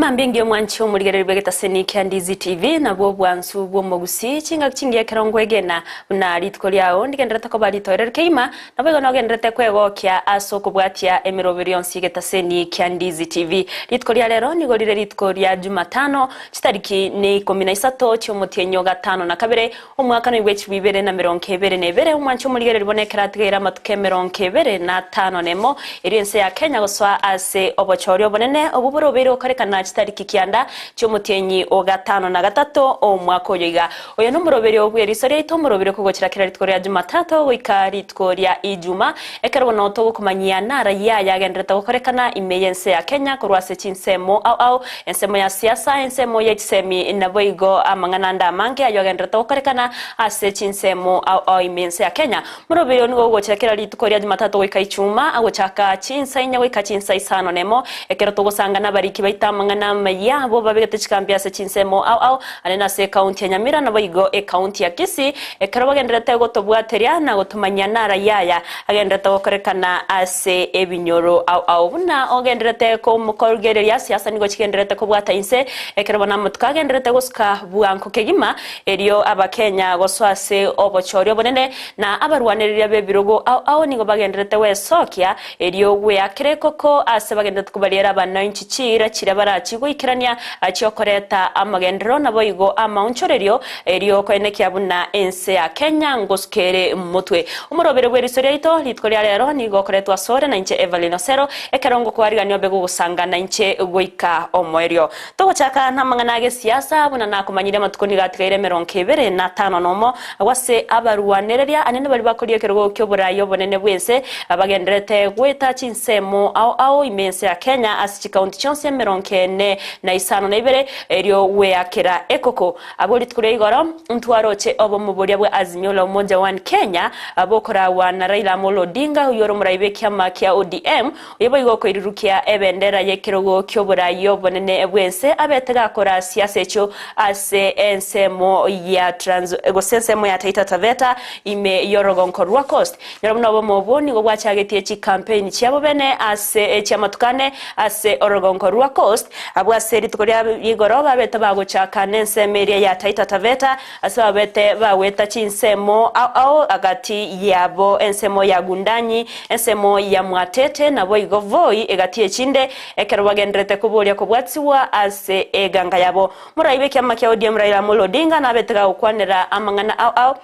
Nimambingi omwanchi omurigere begeta seniki Ndizi TV na bwo bwansu bwo mogusi chinga chingiye kerongwegena na ritko lyao ndigendera ko bali toirer keima na bwo no gendrete kwegokya aso kubwatia emiroberi yonsi geta seniki Ndizi TV ritko lya lero ni gorire ritko lya Jumatano chitariki ni 13 cy'umutenyo gatano na kabere umwaka no ibwechi bibere na 2022 omwanchi omurigere ribonekera tigera matuke 2025 nemo iriense ya Kenya goswa ase obochorio bonene obuburobero karekana chitariki kianda cy'umutenyi o gatano na gatatu omwaka oyiga oyo no murobere obwerisore ito murobere kugokira kira ritko lya Jumatatu wika ritko lya Ijuma ekero no to kumanyia nara ya gendreta gukorekana imeyense ya Kenya kurwase chinsemo au ensemo ya siasa ensemo ya chisemi naboigo amangana ndamange ayo gendreta gukorekana ase chinsemo au imeyense ya Kenya murobere ngo gukira kira ritko lya Jumatatu wika Ichuma agochaka chinsainya wika chinsaisano nemo ekero to gusangana bariki baita mangana maya bo babegete chikambia se chinsemo au anena se county ya Nyamira na boigo county ya Kisii ekero bagendrete gotobwateria na gotumanya nara yaya agendrete gukorekana ase ebinyoro au buna ogendrete ko mukorgereria siasa nigo chigendrete ko bwata inse ekero bana mutuka gendrete gosuka buanko kegima erio abakenya goswase obochorio bonene na abarwanirira bebirogo au nigo bagendrete wesokia erio gwe akerekoko ase bagendrete kubaliera bana inchichira chirabara chigwikirania achiokoreta amagendro na boigo amaunchorerio erio kwenekia buna ense ya Kenya ngoskere mutwe umurobere bwerisoria ito litko lya lero nigo koretwa sore na inche Evelino Sero ekerongo kwariganio bego gusanga na inche goika omwerio togochaka namanganage siasa buna nakumanyire matukoni gatigaire 2025 nomo wase abarwanereria anene bari bakoriye kerogo kyoburayo bonene bwense abagendrete gweta chinsemo au imense ya Kenya asichi county chonse 40 na isano na ibere erio we akera ekoko aboli tukure igoro ntwaroche obo muboria bwa Azimio la Umoja wa Kenya abokora wa na Raila Amolo Odinga uyoro muraibe kyama kya ODM uyebo igoko irirukia ebendera yekerogo kyoburayo bonene bwense abetega kora siasa echo ase ensemo ya egosensemo ya Taita Taveta ime yorogonkorwa coast nyarabuna obo moboni go bwachagetie chi campaign cyabo bene ase cyamatukane ase orogonkorwa coast abwa seri tukoria igoro babeta bagochaka nensemeria ya Taita Taveta ase babete baweta chinsemo au agati yabo ensemo ya Gundanyi ensemo ya Mwatete na boigo voi egati echinde ekero bagendrete kubolia kubwatsiwa ase eganga yabo muraibe kyama kya ODM Raila Amolo Odinga na betega ukwanira amangana au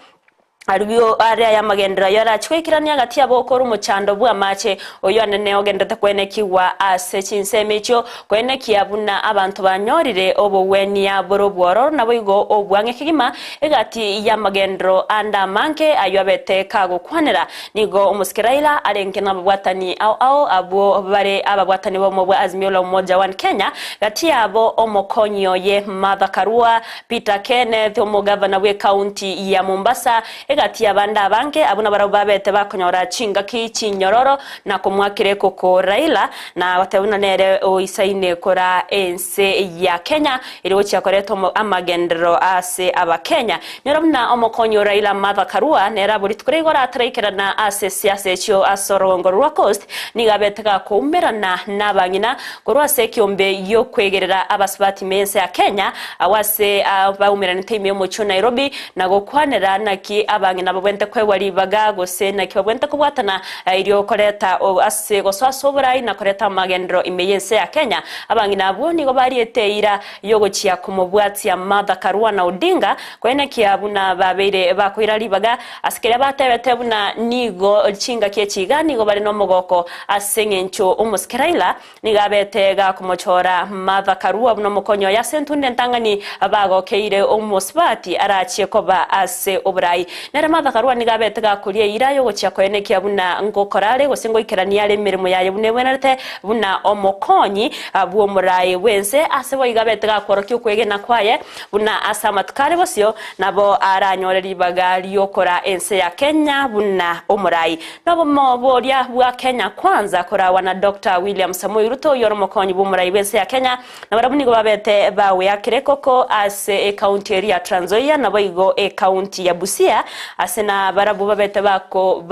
arubio area ya magendera yara chwekirania gati abokora umuchando bwa mache oyo anene ogendete kwenekiwa ase chinsemecho kwenekia buna abantu banyorire obowania borobworo naboigo obwange kigima egati ya magendro anda manke ayo abete kago kwanera nigo umuskiraila arenke nabwatani au abo bare ababwatani bo mobwa Azimio la Umoja wa Kenya gati abo omokonyo ye Martha Karua Peter Kenneth omugavana we county ya Mombasa egati abanda banke abuna barababete bakonyora chinga kichinyororo na kumwakire koko Raila na watebuna nere oisaine kora ense ya Kenya iriwo cyakoreto amagendero ase abakenya nyorabuna omokonyo Raila Martha Karua nera buri tukurigora atrekerana ase siasa cyo asorongorwa coast nigabetega kumerana nabangina gorwa se kyombe yo kwegerera abasbati mense ya Kenya awase baumerana time mu cyo Nairobi nago kwanera naki abangina babwente kwewali bagago se naki babwente kubwatana iriyo koreta ase goswasobrai na koreta magendro imeyense ya Kenya abangina abo nigo barieteira yogochia kumubwati ya Martha Karua na Odinga kwene kiabuna babeire bakwira libaga asikere batebete buna nigo chinga kyechiga nigo bari no mogoko asengencho umuskiraila nigabetega kumochora Martha Karua buno mukonyo ya sentunde ntangani abago keire umusbati arachie koba ase obrai nere Martha Karua nigabetega kurie irayo gochia kwene kiabuna ngokorare gosengo ikerania ale mirimo yaye bune bwenete buna omokonyi abuo murai wense asebo igabetega korokyo kwegena kwaye buna asamatkare bosyo nabo aranyoreri bagali yokora ense ya Kenya buna omurai nabo moboria bwa Kenya kwanza kora wana Dr. William Samoei Ruto yoromokonyi bumurai wense ya Kenya nabarabuni go babete bawe yakirekoko ase county ya Trans Nzoia nabo igo county ya Busia asena barabu babete bako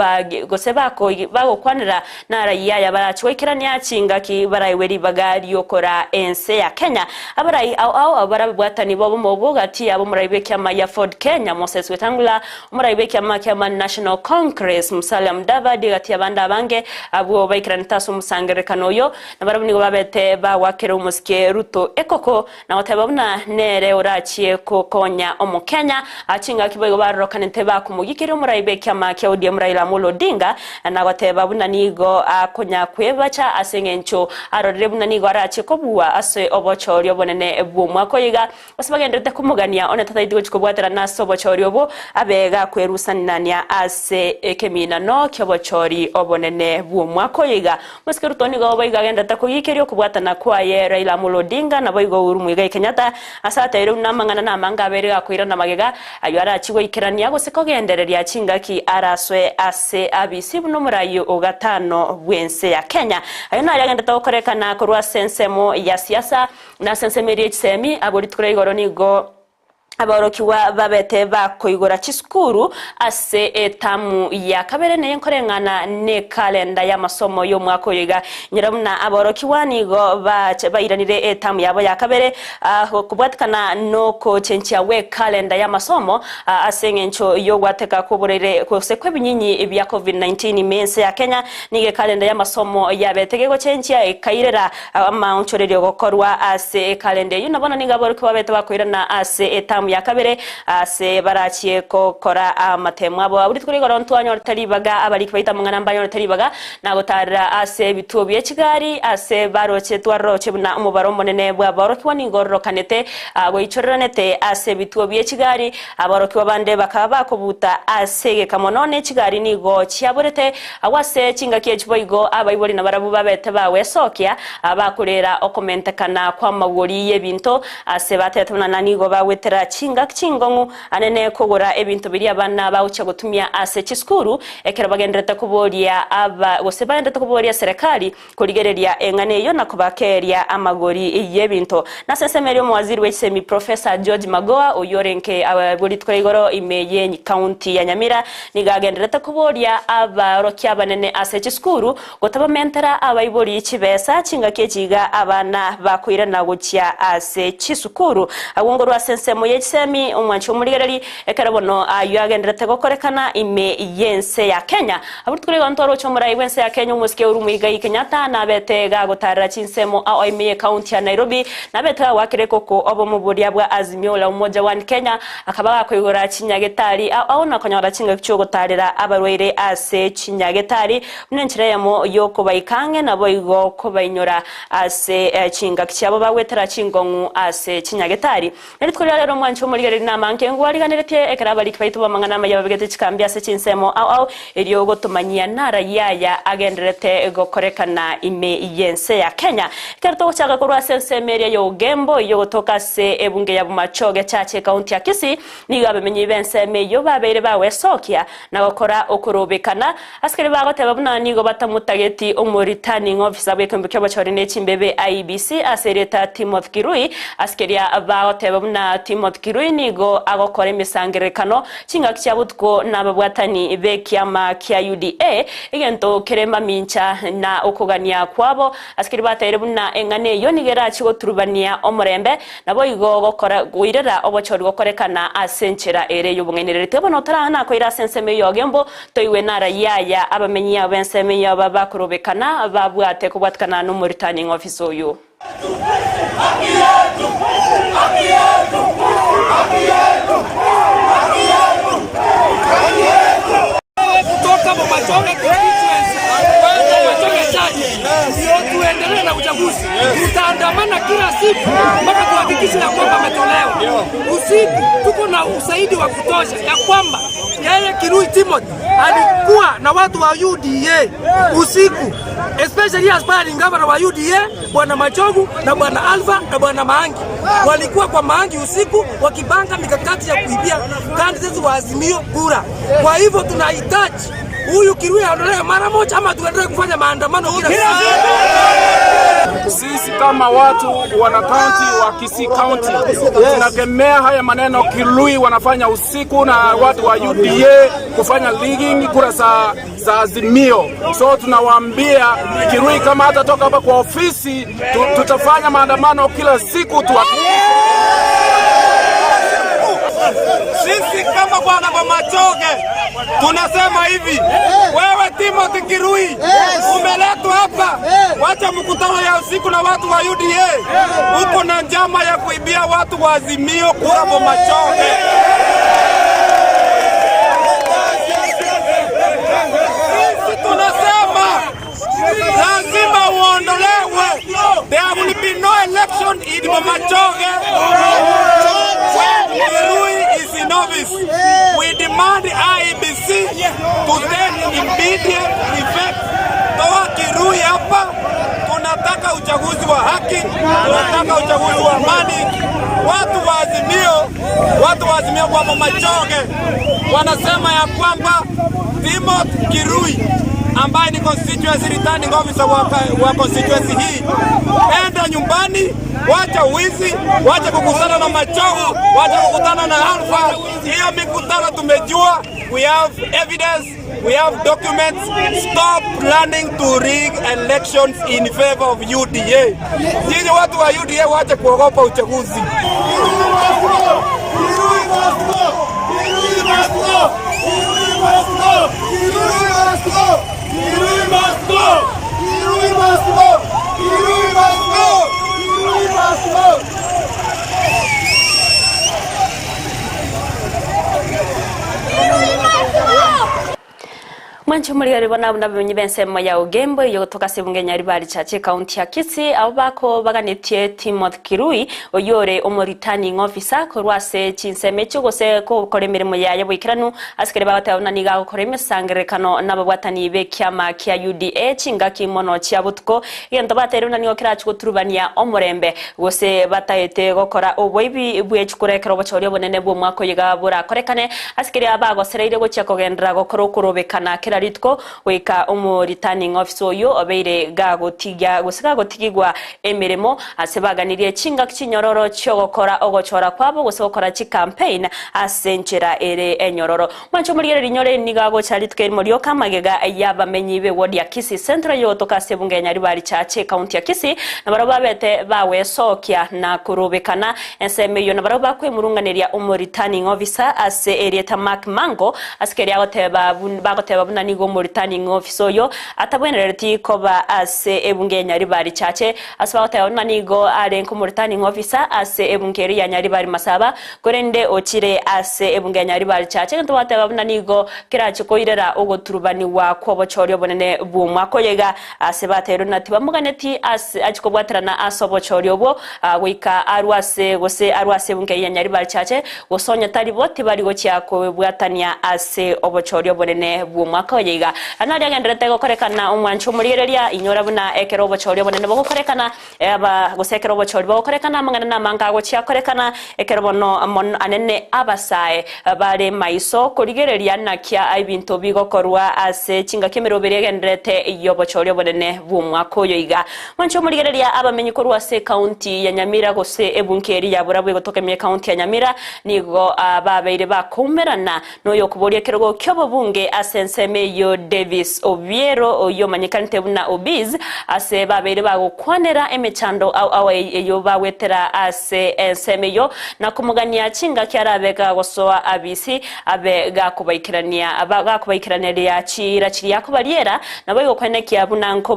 gose bako bagokwanira na raia ya barachwekirania chingaki baraiweri bagari okora ense ya Kenya abarai au abarabwatani bobo mobugati abo muraibe kyama ya Ford Kenya Moses Wetangula muraibe kyama National Congress Musalia Mudavadi gati abanda bange abo baikiranta so musangerekano yo nabarabu nigo babete bawakera umuske Ruto ekoko na otababuna nere orachie ko konya omo Kenya achinga kibogo barokanente bakumugikira muraibe kyama kya ODM Raila Amolo Odinga na otebabuna nigo akonya kwebacha asengencho arorebuna nigo arachie kobua ase obochorio bonene bwumwako yiga basabagendete kumugania one tataidigo chikobwatera naso obochorio bo abega kwerusanania ase ekemina no kyobochori obonene bwumwako yiga muskeruto nigo boiga gendete kuyikirio kubwatana kwaye Raila Amolo Odinga na boigo uru muiga Kenyatta asatero namangana namanga berega kwirana magega ayo arachigo ikirania guseko gendereria chingaki araswe ase abisi buno murayo ogatano bwense ya Kenya ayo na yagendete gukorekana kurwa sensemo ya siasa na sensemeri semi aboritukure igoro nigo aborokiwa babete bakoigora chiskuru ase etamu ya kabere ne nkorengana ne kalenda ya masomo yo mwako yiga nyiramuna aborokiwa nigo bairanire etamu yabo ya kabere kubwatkana no ko chenchia we kalenda ya masomo asengencho yo gwateka kuburere kosekwe binyinyi bya COVID-19 mense ya Kenya nige kalenda ya masomo ya betegego chenchia ekairera amaunchorere gokorwa ase kalenda yo nabona niga aborokiwa bete bakoirana ase etamu ya kabere ase barachie ko kora amatemwa abo aburi twigoro ntwanyo taribaga abari kwaita mungana mbanyo taribaga nagotara ase bituo bye Kigali ase baroche twaroche buna umubaro monene bwa barokwa ningorro kanete abo ichorranete ase bituo bye Kigali abarokwa bande bakaba kobuta ase kamonone Kigali nigo chiaborete awase chinga kiechboigo abayibori na barabu babete bawe sokia abakurera okomentekana kwa magori yebinto ase batetuna nanigo bawetera chingongu anene kogora ebintu biri abana bawucha gutumia ase chiskuru ekera bagendera kuboria aba gose bagendera kuboria serikali kurigereria engane yo nakubakeria amagori yebintu na sesemeri omwaziri w'isemi Professor George Magoa uyorenke aburi twigoro imeye county ya Nyamira nigagendera kuboria aba rokia banene ase chiskuru gotabamentera abayibori ikibesa chinga kejiga abana bakwira na gucia ase chisukuru agongorwa sensemo yesemi umwancho murigereri ekarabono ayagenderete gokorekana ime yense ya Kenya abutukure ntoro cyo muri yense ya Kenya umuske uru muiga Kenyatta na betega gotara chinsemo ao ime county ya Nairobi na betega wakire koko obo muburia bwa Azimio la Umoja wa Kenya akaba kwigora Kinyagetari ao nakonyora chinga cyo gotarira abarwere ase Kinyagetari munenchira yamo yoko baikange na boigo ko bainyora ase chinga cyabo bawetera chingongu ase Kinyagetari nitwe rero mwancho muri namanke ngwariganirete ekarabari kwaitu bamangana mayabagete chikambya se chinsemo au eriyo gotumanyia nara yaya agenderete gokorekana ime yense ya Kenya kerto chaka kurwa sensemeria yo gembo yo gotoka se ebunge ya bumachoge chache county ya Kisii niga bemenyi bense meyo babere bawe sokia na gokora okurobekana askari bagote babuna nigo batamutageti returning officer bwekembe cyabachori ne chimbebe IBC asereta Timothy Kirui askaria bagote babuna Timothy Kirui nigo agokora imisangerekano chinga cyabutko nababwatani bekyama kya UDA igento kerema mincha na okugania kwabo askari batere buna engane yo nigera chigo turubania omurembe nabo igo gokora guirera obochori gokorekana asenchera ere yubungenerete bono tarana ko ira senseme yogembo toiwe nara yaya abamenyi abenseme yaba kurobekana babwate kubwatkana no returning office oyo kutoka Bomachoge tuendelee na uchaguzi. Tutaandamana kila siku mpaka tuhakikishe ya kwamba ametolewa. Usiku tuko na usaidi wa kutosha ya kwamba yeye Kirui Timothy alikuwa na watu wa UDA usiku, especially aspiring governor wa UDA bwana Machogu na bwana Alpha na bwana Maangi walikuwa kwa Maangi usiku wakipanga mikakati ya kuibia candidates wa Azimio kura. Kwa hivyo tunahitaji huyu Kirui aondolewe mara moja ama tuendelee kufanya maandamano kila siku. sisi kama watu wana kaunti wa Kisii County tunakemea haya maneno Kirui wanafanya usiku na watu wa UDA kufanya leaking kura za Azimio. So tunawaambia Kirui kama hata toka hapa kwa ofisi tutafanya maandamano kila siku tu. Sisi kama bwana Machoge tunasema hivi, wewe Timothy Kirui umeletwa hapa, wacha mkutano ya usiku na watu wa UDA, uko na njama ya kuibia watu wa Azimio kura Machoge. Sisi tunasema lazima uondolewe. There will be no election in Machoge when Kirui is in office. We demand IEBC to take immediate effect. Toa Kirui hapa. Tunataka uchaguzi wa haki, tunataka uchaguzi wa amani. Watu wa Azimio kwa Machoge wanasema ya kwamba Timothy Kirui ambaye ni constituency returning officer wa constituency hii, enda nyumbani, wacha wizi, wacha kukutana na Machogo, wacha kukutana na Alpha. Hiyo mikutano tumejua, we have evidence, we have documents. Stop planning to rig elections in favor of UDA. Sisi watu wa UDA wacha kuogopa uchaguzi. Mwancho muri bona bamenye bensemo ya Ugembo yo toka sebunge nyaribari chache county ya Kisii abako baganitie Timothy Kirui oyore returning officer korwase chinseme cyogose ko koremeremo ya bwikiranu asikere bagatawuna niga gukoreme sangerekano nababwatani be kyama kya UDA chinga kimono cya butko yendo bateruna niyo kiracu turubania omurembe gose batayete gukora obwibi bwechikurekero bochoryo bonene bwo mwako yigabura korekane asikere abagosereire gocha kogendera gukoro kurobekana ritko weka returning officer oyo obeire gagotiga gusika gotigigwa emiremo asebaganirie chinga kinyororo cyo gukora ogochora kwabo gose gukora chi campaign asenjera ere enyororo mwancho muri rinyore nigago charitwe muri okamagega yabamenyi be ward ya Kisii Central yo toka sebunge nyari bari chache county ya Kisii na baroba bete bawe sokya na kurubekana enseme yo na baroba kwe murunganiria returning officer ase area ta Mark Mango askeri agoteba bagoteba nigo returning officer yo atabwenereti koba ase ebunge nyari bari chache asbagoteba nigo arenko returning officer ase ebungeri ya nyari bari masaba korende ochire ase ebunge nyari bari chache ndo bateba nigo kiracho koirera ogoturubani wa kobochoryo bonene bumwa koyega ase batero natiba muganeti ase achikobwaterana asobochoryo bo wika arwase gose arwase ebunge ya nyari bari chache gosonya tari boti bari gochiako bwatania ase obochoryo bonene bumwa koyega anali agendrete gokorekana omwancho murireria inyora buna ekero bochoryo bonene bokorekana aba gosekero bochoryo bokorekana mangana namanga gochia korekana ekero bono anene abasae bare maiso kurigereria nakia ibintu bigokorwa ase chinga kemerobere agendrete iyo bochoryo bonene bumwa koyoiga mwancho murireria abamenyi korwa ase county ya Nyamira gose ebunkeri ya burabwe gotokemye county ya Nyamira nigo ababeire bakumerana noyo kuboria kerogo kyobo bunge asenseme yo Davis Obiero oyo manyikanite buna Obiz ase babeire bagukwanera emechando au eyo bawetera ase enseme yo na kumugania chinga kyarabega gosoa abisi abega kubaikirania abaga kubaikirania chira chiri yakubariera nabo yokwenekia buna nko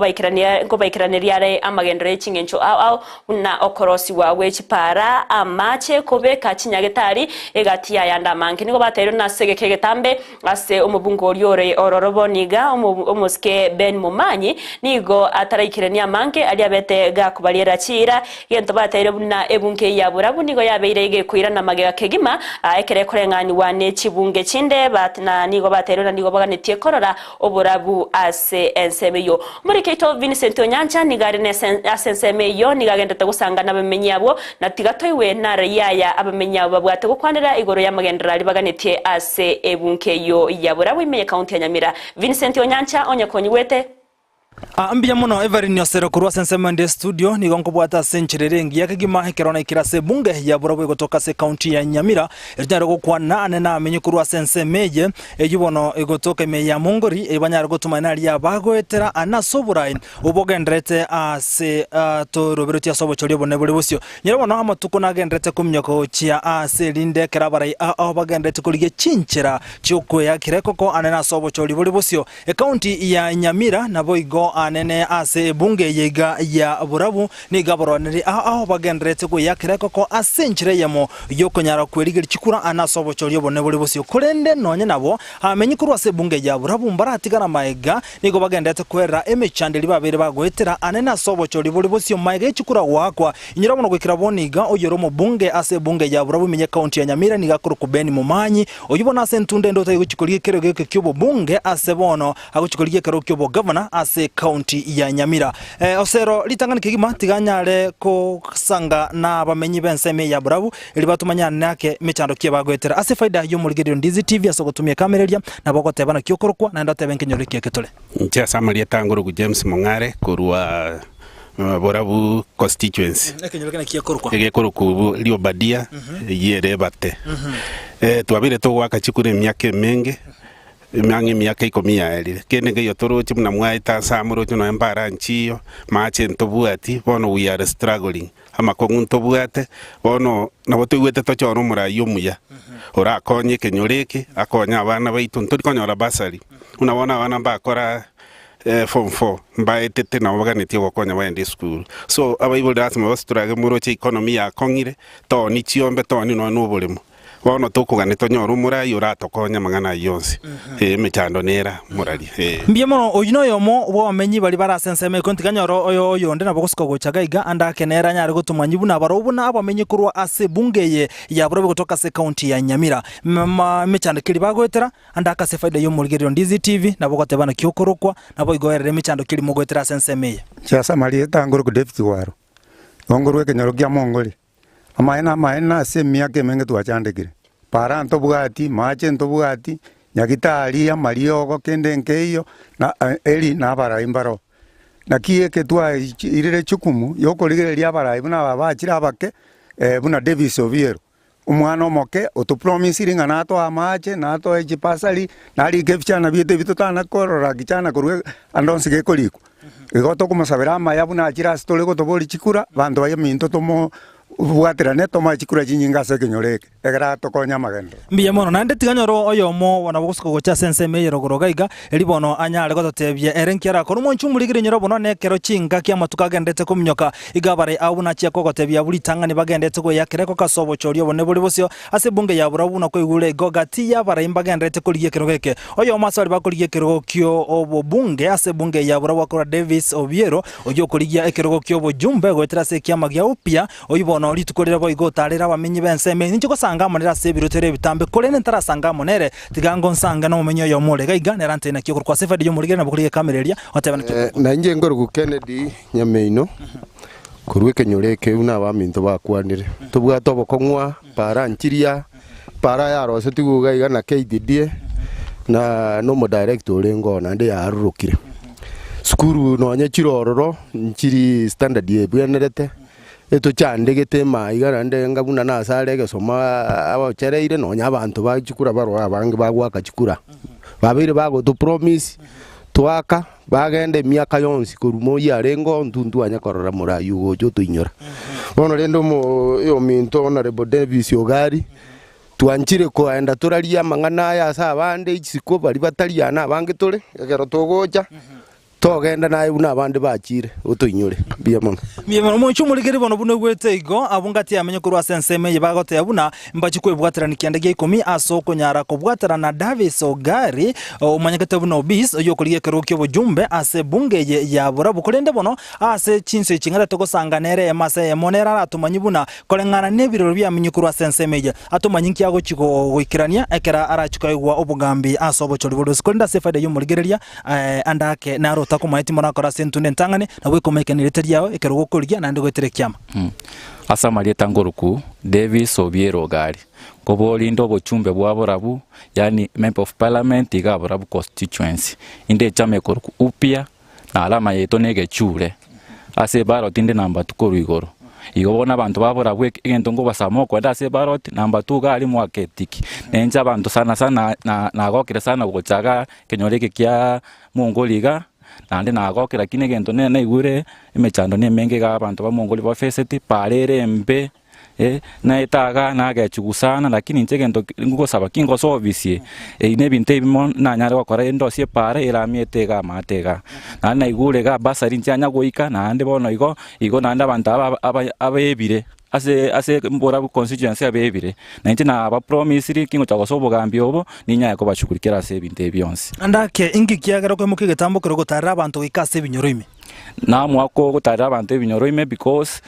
baikirania re amagendere chingencho au una okorosi wawe chipara amache kobeka chinyagetari egatia yanda manki niko batero na segeke getambe ase umubungo oriore ororobo niga umuske Ben Mumanyi nigo ataraikirania manke aliabete gakubaliera chira yento batero buna ebunke yaburabu nigo yabeire kuira na magega kegima ekere korengani wane chibunge chinde batna nigo batero na nigo baganetie korora oburabu ase ensemeyo muri keito Vincent Onyancha nigare ne asensemeyo nigagendete gusanga nabamenyi abo na tigatoiwe na rayaya abamenyi abo babwate gukwanira igoro ya magendera baganetie ase ebunke yo yaburabu imenye county ya Nyamira Vincent Onyancha onyakonyi wete Ambia muno Everin Yosero kurwa sensemende studio ni gonko bwata senchirerengi yakigima hekerona ikirase bunge ya Burabu kutoka se county ya Nyamira ejaro gukwa nane na amenye kurwa sensemeje ejubono egotoka me ya Mongori ebanyara gutumanari ya bagwetera anasoburain ubogendrete ase to Roberto ya sobo chori bone buri busyo nyirabona amatuko nagendrete kumnyoko chia ase linde kerabarai abagendrete kulige chinchira cyuko ya kirekoko anana sobo chori buri busyo e county ya Nyamira nabo igo anene ase bunge yega ya Burabu ni gaboroneri aho bagendrete ko yakireko ko asenchire yamo yokonyara kwerigiri chikura anasobo chori bone buri busyo kurende nonye nabo amenyi kurwa se bunge ya Burabu mbaratigana maega nigo bagendrete kwera emechandeli babere bagwetera anene asobo chori buri busyo maega chikura wakwa inyirabono gwikira boniga oyoromo bunge ase bunge ya Burabu menye county ya Nyamira ni gakuru kubeni mumanyi oyibona ase ntunde ndota yuchikuriye kerege kyobo bunge ase bono aguchikuriye kero kyobo governor ase county ya Nyamira. Osero litangani kigima tiganyare ko sanga na bamenyi benseme ya Burabu ili batumanya nake mechando kie bagwetera ase faida yo muligerio Ndizi TV asogotumia kamereria na bogotebana kyokorokwa na ndote benkenyoro kieketole. Ntia Samaria tanguru James Mongare kurwa Burabu constituency. Ekenyoro kiekorokwa. Egekorokwa lio badia yere bate. Twabire to waka chikure myake menge Miangi miaka 10 kene ngeyo torochi muna mwaita samuro chuno embara nchiyo maache ntobuati bono we are struggling ama ko ntobuate bono naboto wete tochoro mura yumuya ora konye kenyoreke akonya abana baitu ntori konyora basari unabona abana bakora form 4 mbaetete na baganeti gokonya baende school so abaibul das mo struggle muroche economy ya kongire to ni chiombe to ni no nobulimo bono tukugane tonyoro murai uratokonya mangana yonse mechando nera murari mbie mono oyino yomo bo amenyi bali barasenseme kontikanyoro oyo ndena bogosiko gochagaiga anda kenera nyari gutumwanyi buna barobuna abamenyi kurwa ase bungeye ya Burabu kutoka se county ya Nyamira mechando kili bagwetera anda kase faida yo muligerio Ndizi TV na bogotebana kyokorokwa na boigoerere mechando kili mogwetera senseme Chasa Maria tanguru ku David waro ngongorwe kenyoro kya Mongoli amaena se miake menge tuachandikire para ntobugati mache ntobugati nyagitari ya mariogo kende nkeyo na eli na bara imbaro nakie ketwa irire chukumu yokoligere lya bara ibuna babachira bake buna Davis Oviero umwana omoke otupromisiri ngana nato amache nato ejipasali nali kefichana biete bitotana korora gichana kurwe andonse gekoliko igoto kumasabira amaya buna achira stole gotoboli chikura bando baye minto tomo Buatira neto machikura chinyinga sekenyoreke egara tokonya magendo mbiye mono nande tiganyoro oyomo wana bogosiko gocha senseme yerogorogaiga elibono anyale gototebye erenkiara ko rumonchu muligire nyoro bono nekero chinga kya matuka gendete kumnyoka igabare abuna chia kogotebya buli tangani bagendete go yakireko kasobo chorio bone buli bosyo ase bunge ya Burabu na koigure gogati ya bara imbagendete kuliye kerogeke oyomo asali bakoliye kerogo kyo obo bunge ase bunge ya Burabu akora Davis Oviero oyo koliya ekerogo kyo bo jumbe gotera se kya magya upia oyibono litukorera boigo tarera bamenyi benseme ninchiko sanga monera se birotere bitambe kolene ntara sanga monere tigango nsanga no menyo yo mole gaiga nerante na kyo kwa sefa yo muligere na bukuriye kamereria otebana kyo na nje ngorugu Kennedy Nyameino kurwe kenyoreke una baminto bakwanire tubwa tobo kongwa para nchiria para yaro se tugugaiga na KDD na no mo director lengo na ndi yarurukire skuru no anya chirororo nchiri standard ye bwenerete eto chandegete maigara ndenga buna na sarege soma abachereire no nya abantu bachikura baro abange bagwaka chikura babire bago to promise twaka bagende miaka yonsi kurumo yarengo ntuntu anyakorora murayu gojo tuinyora bono rendo mo yo minto na rebo Davis Ogari twanchire ko enda turaria mangana ya sa bande isiko bari batariana abange tole egero togocha togenda naye una abandi bachire utuinyure biyamano monchu muligere bono buno gwete igo abungati amenye kurwa senseme yebagote abuna mbachikwe bwatera nikendege 10 asoko nyara ko bwatera na Davis Ogari umanyakete buno bis yokoliye kerokyo bujumbe ase bunge ya Burabu kolende bono ase chinse chingara togosanga nere emase emonera atumanyibuna kolengana nebiroro byamenye kurwa senseme atumanyinki yago chiko goikirania ekera arachikoigwa obugambi asobo cholibodo skolenda sefade yo muligereria andake naro tako maiti mona kora sentunde ntangane na bwe komeke nileteria yao ekerogo kuligia na ndigo etere kiama asa Marieta Ngoruku Davis Oviero Gari koboli ndo bochumbe bwa Burabu yani member of parliament iga Burabu constituency inde chame koruku upia na alama yetu negechure ase barot inde namba tukuru igoro igo bona abantu babora bwe egento ngo basamo kwenda ase barot namba 2 gali mwaketiki nenja abantu sana na gokire sana gochaga kenyoreke kya mongoliga nande nagokera kine gento ne igure imechando ne menge ga abantu ba mongoli ba feseti parere mbe na itaga na gachugusana lakini nchegento ngo saba kingo service ine binte bimon na nyare wakora endo sie pare iramiete ga matega na igure ga basari nchanya goika na ande bono igo nanda abantu abebire ase mbora constituency abebire na nti na ba promise kingo chagosobo gambi obo ninya yako bashukurikira ase binte byonse andake ingi kiagera ko muke getambukiro gutara abantu ikase binyoroime na mwako gutara abantu binyoroime because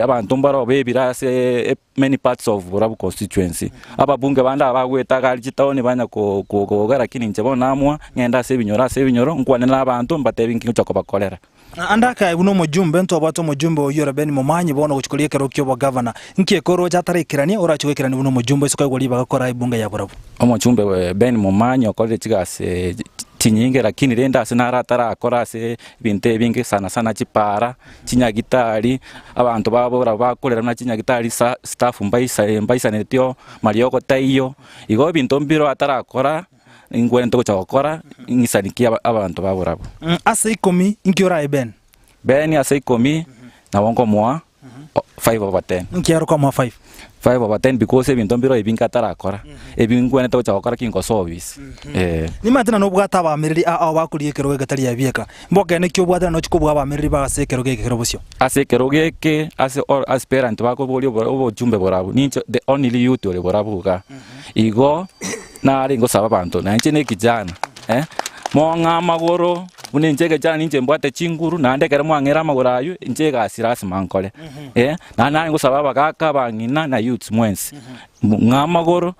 abantu mbara bebira ase many parts of Borabu constituency ababunge banda abagwetagaalitawoni banya ko gara kini nchebona amwa ngenda ase binyoro nkwane n'abantu mbatebi nkingo chakobakolera andaka uno mujumbe nto abato mujumbe oyora beni mumanyi bono guchikuliye kero kyo governor nke koro cyatarikirania urachwekirani uno mujumbe isoko yagoli bagakora ibunga ya Borabu omujumbe beni mumanyi okorere chigase tinyinge lakini renda sinara tara akora se binte binge sana chipara chinyagitari abantu babora bakolera na chinyagitari staff mbaisa netyo marioko taiyo igo binto mbiro atara akora ingwene ntoko chakora ngisanikia abantu baborabo ase 10 inkiora ben ase 10 na wongo mwa 5/10 nkiaro kama 5/10 because ebinto mbiro ebinka tarakora ebingwene ntoko chakora kingo service ni matina no bwata bamiriri a bakuriye kero gatari ya bieka mboga ne kyo bwata no chikobwa bamiriri ba ase kero geke kero busyo ase kero geke ase or aspirant bako bolio obo jumbe Borabu ni the only youth ole Borabu ka igo na ringo saba bantu na nchene kijana monga magoro une njege jana ninje mbwate chinguru na ndekere mwangera magoro ayu njega asirasi mankole na ringo saba bakaka bangina na youth mwensi ngamagoro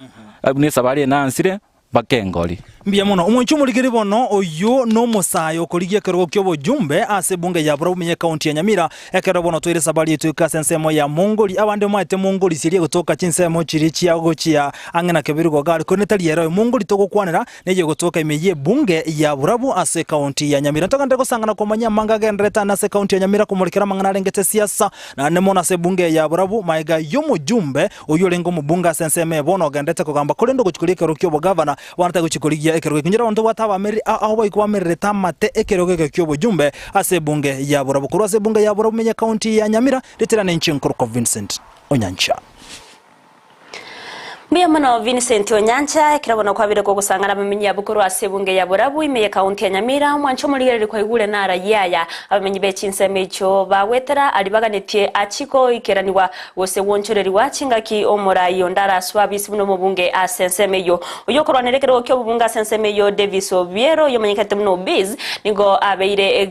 abune sabali nansire bakengoli mbia muno umwenchumulikiri bono oyo no musayo koligia kero kyo bojumbe ase bunge ya Borabu menye county ya Nyamira ekero bono twire sabali yetu kasensemo ya Mongoli abande mwate Mongoli sirie gutoka chinsemo chirichi yago chia angena kebirugo gali konetali yero Mongoli togokwanira neje gutoka imeye bunge ya Borabu ase county ya Nyamira tokande gusangana komanya manga genreta na ase county ya Nyamira kumulikira mangana rengete siasa na nemona ase bunge ya Borabu maiga yomo jumbe oyo lengo mubunga senseme bono gendete kugamba kolendo guchikulia kero kyo governor wanata guchikulia ekero kinjira onto wataba meri aho ikuwa meri tamate ekero kyo bojumbe ase bunge ya Borabu kuru ase bunge ya Borabu menye county ya Nyamira leterana nchinkuru Vincent Onyancha Miyamano Vincent Onyancha kirabona kwa bire ko gusangana bamenyi yabukuru asebunge ya Borabu imeye county ya Nyamira mwancho mulirere kwa igule nara yaya abamenyi be chinseme cyo bawetera alibaganetiye achiko ikeraniwa wose wonchoreri wachingaki omora iyo ndara swabisi buno mubunge asenseme yo uyo koronerekero kyo bubunga asenseme yo Davis Obiero yo manyikate muno biz nigo abeire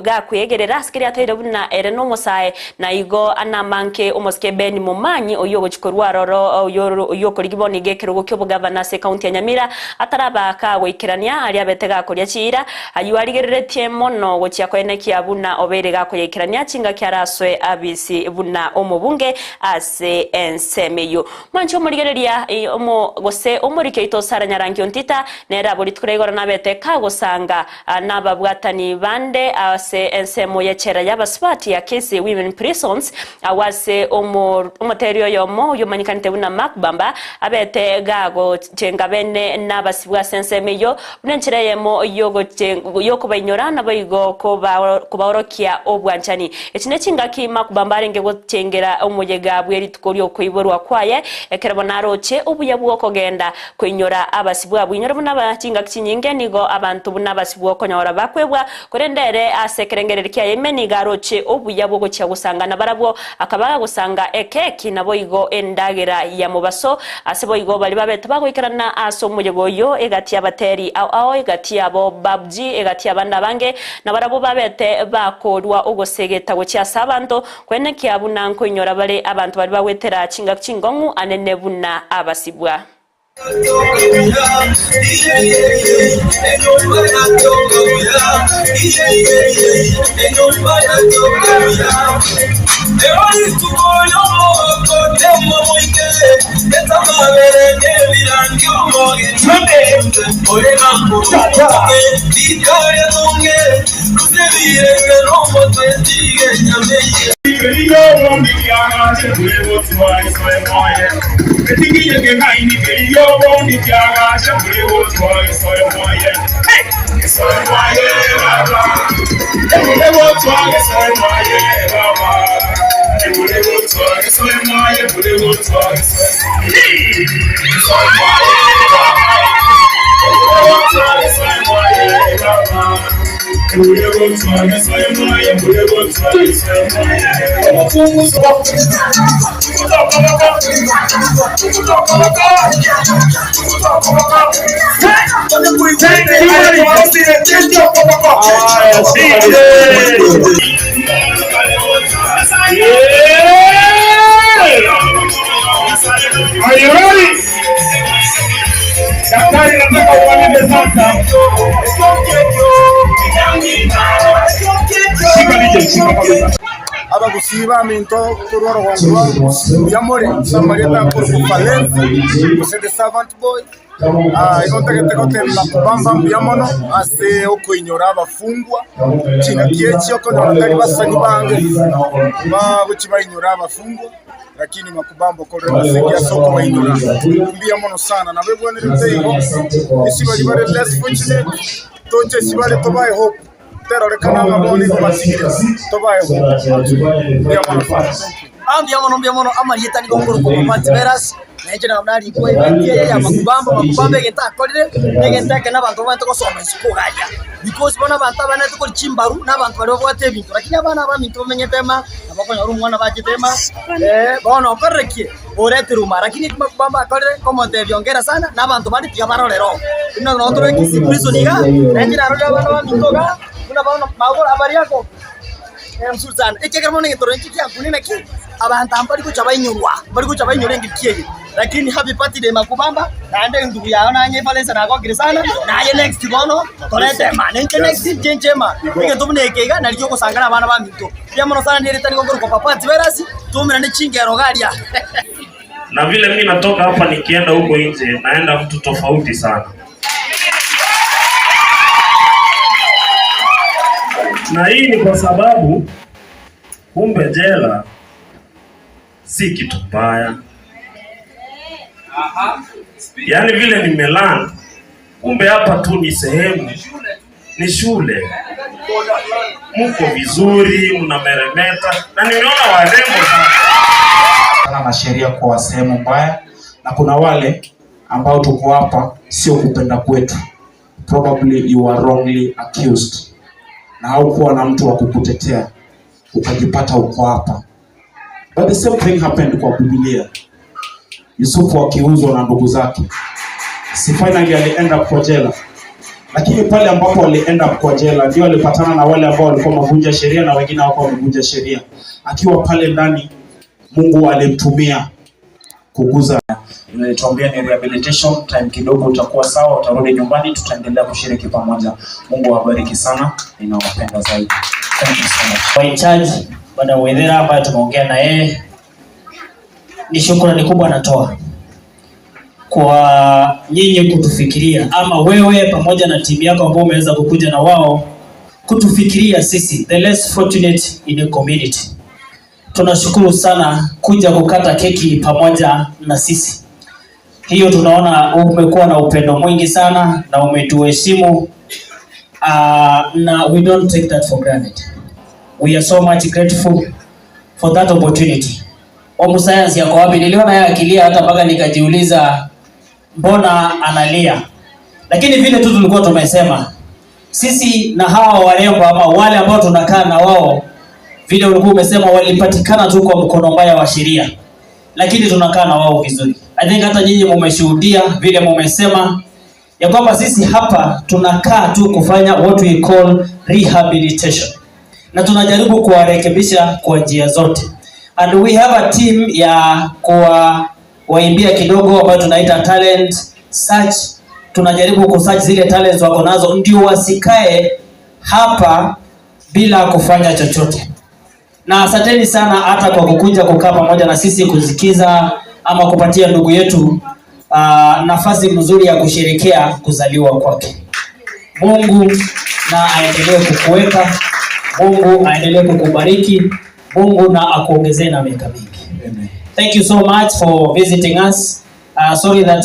gakwegerera askiri atayire buna ereno mosae na igo anamanke omoske beni mumanyi oyo gochikorwa roro yoko ligiboni gekero kyo bugavana se county ya Nyamira ataraba ka wikirania ali abetega ko lyachira ayuarigeretie mono gochya kweneki abuna obere ga ko yikirania chinga kyaraswe abisi buna omubunge ase ensemeyo mancho murigereria omo gose omurike ito saranyarangi ontita nera buri turegora nabeteka gosanga nababwatani bande ase ensemo yechera yabaswati ya kesi women prisons awase omoterio yomo yomanyikanite buna makbamba abete gago chenga bene nabasibwa sensemeyo bunenchireyemo yoko bainyora nabayigo kubaorokia obwanchani ekine chinga kima kubambare ngego chengera omuyega bweri tukolyo kuiborwa kwaye ekerabona roche obuyabu okogenda kwinyora abasibwa bwinyora buna chinga kinyinge nigo abantu buna basibwa okonyora bakwebwa korendere asekerengerere kya yemeni garoche obuyabu gocha gusanga nabarabwo akabaga gusanga ekeki naboyigo endagera ya mubaso asebo igo bali babeta bagoikarana aso muyegoyo egati abateri ao egati abo babji egati abanda bange nabarabo babete bakorwa ogosegeta gocha sabanto kwene kyabuna nkoinyora bale abantu bali bawetera chinga chingongu anene buna abasibwa Are you ready? Daktari nataka uanze sasa. Aba kusiba minto kuroro wangwa yamore samareta por Valence the servant boy ikontakete kote na kubamba yamono ase okuinyora abafungwa china kiechi okonotari basani bange ba buchibayinyora abafungwa lakini makubambo kore basengia soko bayinyora mbia mono sana na bebone ritego isiba libare less fortunate toche sibale tobaye hope terore kana maboni kubasigire tobaye hope mbia mono amarieta ni gongoro ko Panteras Nechana nari kwa ya makubambo geta kolire negenta kana bantu bantu ko soma sikugaja because bona bantu bana to chimbaru na bantu bari bwate bintu lakini abana ba mintu menyetema abakona ru mwana bajitema bona okorekie orete ruma lakini makubamba kolire como te viongera sana na bantu bari pia barorero ino no otro kisi prison iga nechana ro bana ba mintu ga una bana magora habari yako msultana ekeka mona ngitoro nchikia kunina ki abantu ambari kuchabayinyurwa bari kuchabayinyure ngikiye lakini happy birthday makubamba naende ndugu yao nanye pale sana kwa sana naye next bono torete manenge next chenchema nge tumunekega naliyo kusangana abana ba minto pia mono sana ndiye tani ngoro kwa papa Tiberasi tumira ni chingero galia na vile mimi natoka hapa nikienda huko nje naenda mtu tofauti sana na hii ni kwa sababu kumbe jela si kitu mbaya. Yaani vile nimelana kumbe hapa tu ni sehemu, ni shule. Mko vizuri, mnameremeta na nimeona warembo sana na sheria kwa sehemu mbaya na kuna wale ambao tuko hapa sio kupenda kwetu. Probably you are wrongly accused. Na haukuwa na mtu wa kukutetea ukajipata uko hapa. But the same thing happened kwa Biblia. Yusufu akiuzwa na ndugu zake. Si finally alienda kwa jela. Lakini pale ambapo alienda kwa jela ndio alipatana na wale ambao walikuwa wamevunja sheria na wengine hawakuwa wamevunja sheria. Akiwa pale ndani Mungu alimtumia kukuza. Nimetuambia ni rehabilitation time kidogo utakuwa sawa, utarudi nyumbani, tutaendelea kushiriki pamoja. Mungu awabariki sana. Ninawapenda zaidi. Thank you so much. Kwa charge Bwana Wedera hapa tumeongea na yeye. Ni shukrani kubwa anatoa kwa nyinyi kutufikiria ama wewe pamoja na timu yako ambao umeweza kukuja na wao kutufikiria sisi the less fortunate in the community. Tunashukuru sana kuja kukata keki pamoja na sisi. Hiyo tunaona umekuwa na upendo mwingi sana na umetuheshimu na we don't take that for granted. We are so much grateful for that opportunity. Omu science yako wapi? Niliona yeye akilia hata mpaka nikajiuliza mbona analia. Lakini vile tu tulikuwa tumesema sisi na hawa warembo ama wale ambao tunakaa na wao vile ulikuwa umesema walipatikana tu kwa mkono mbaya wa sheria. Lakini tunakaa na wao vizuri. I think hata nyinyi mmeshuhudia vile mmesema ya kwamba sisi hapa tunakaa tu kufanya what we call rehabilitation. Na tunajaribu kuwarekebisha kwa njia zote. And we have a team ya kuwaimbia kidogo ambayo tunaita talent search. Tunajaribu kusearch zile talents wako nazo ndio wasikae hapa bila kufanya chochote. Na asanteni sana hata kwa kukuja kukaa pamoja na sisi kusikiza ama kupatia ndugu yetu nafasi nzuri ya kusherehekea kuzaliwa kwake. Mungu na aendelee kukuweka Mungu aendelee kukubariki. Mungu na akuongezee na miaka mingi. Amen. Thank you so much for visiting us. Sorry that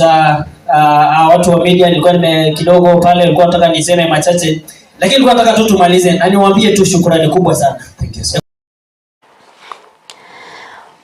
watu wa media nilikuwa kidogo pale nilikuwa nataka niseme machache, lakini nilikuwa nataka tu tumalize na niwaambie tu shukrani kubwa sana. Thank you so much.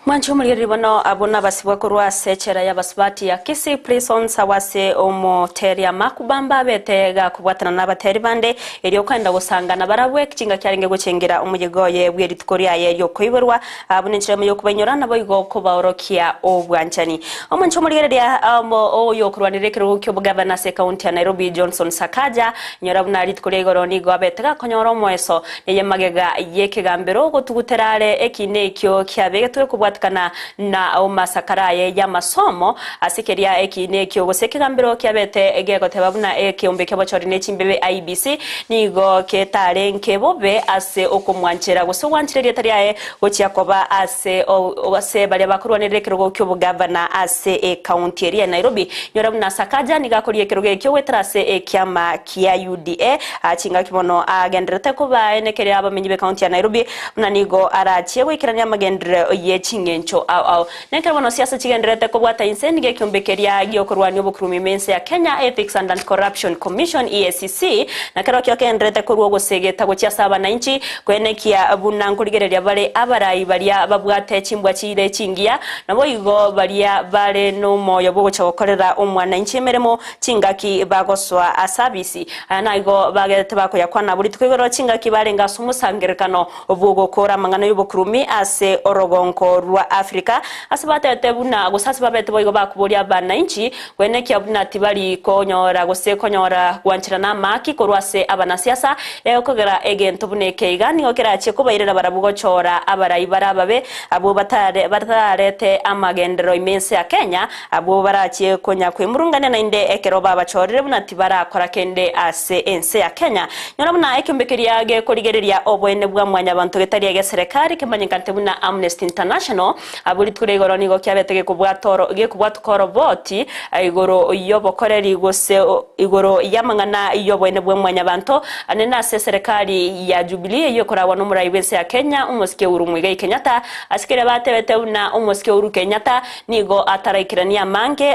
Mwancho muliri bano abona basibwa kurwa sechera ya basbati ya kisi prisons awase omoteria makubamba betega kubwatana n'abateri bande eriyo kwenda gusangana barabwe kinga cyarenge gucengera umuyegoye bw'eritkoria ye yo koiberwa abunenchira mu yokubanyora nabo igo kubaorokia obwanchani omwancho muliri ya oyo kurwanirekero kyo bugabana se county ya Nairobi Johnson Sakaja nyora buna ritkoria igoroni go betega konyoro mweso ye magega yekegambero gotuguterare ekinekyo kyabegetwe kubwata kana na masakaraye ya masomo asikeria ekine kyo gosekegambiro kyabete egego tebabuna ekiombe kyabachori nechimbebe IBC nigo ketare nkebobe ase okumwanchera gosogwanchire tariaye gochiakoba ase bale bakurwanire kirogo kyo bugabana ase county area Nairobi nyora buna Sakaja nigakorie kirogo kyo wetrase ekyama kia UDA achinga kibono agenderete kuba enekere abamenyi be county ya Nairobi nanigo arachie gwikirania magendere yechinge ncho au neka bono siasa chigenderete ko bwata insenge kyombekeria gyo kurwani obukurumi mense ya Kenya Ethics and Anti-Corruption Commission EACC na kero kyo kenderete ko rugo segeta go chia saba na inchi kwenekia buna nkurigereria bale abarayi balia babwate chimbwa chire chingia nabo igo balia bale no moyo bwo chakokorera omwana inchi meremo chingaki bagoswa asabisi na igo bagete bakoya kwana buri twigoro chingaki barenga sumusangerekano obwo kora mangano y'obukurumi ase orogonko rwa Afrika asabate tebuna gusasi babete boigo bakuboria bana inchi kwenekia buna tibali konyora gose konyora gwanchira na maki korwase abana siasa leo kogera egento buneke igani okera ache kubairira barabugo chora abarayi barababe abo batarete amagendero imense ya Kenya abo barache konya kwemurungane na inde ekero baba chorire buna tibara akora kende ase ense ya Kenya nyora buna ekembekeria ge korigereria obwene bwa mwanya bantu getari ya serikali kemanyikante buna Amnesty International aburi turegoro nigo kyabetege kubwatukoro voti igoro yobokoreri gose igoro yamangana yobwene bwe mwanya bantu anena se serikali ya Jubilee yokorawa no murayibense ya Kenya umuske urumwiga Kenyatta asikere batebete una umuske uru Kenyatta nigo ataraikirania mange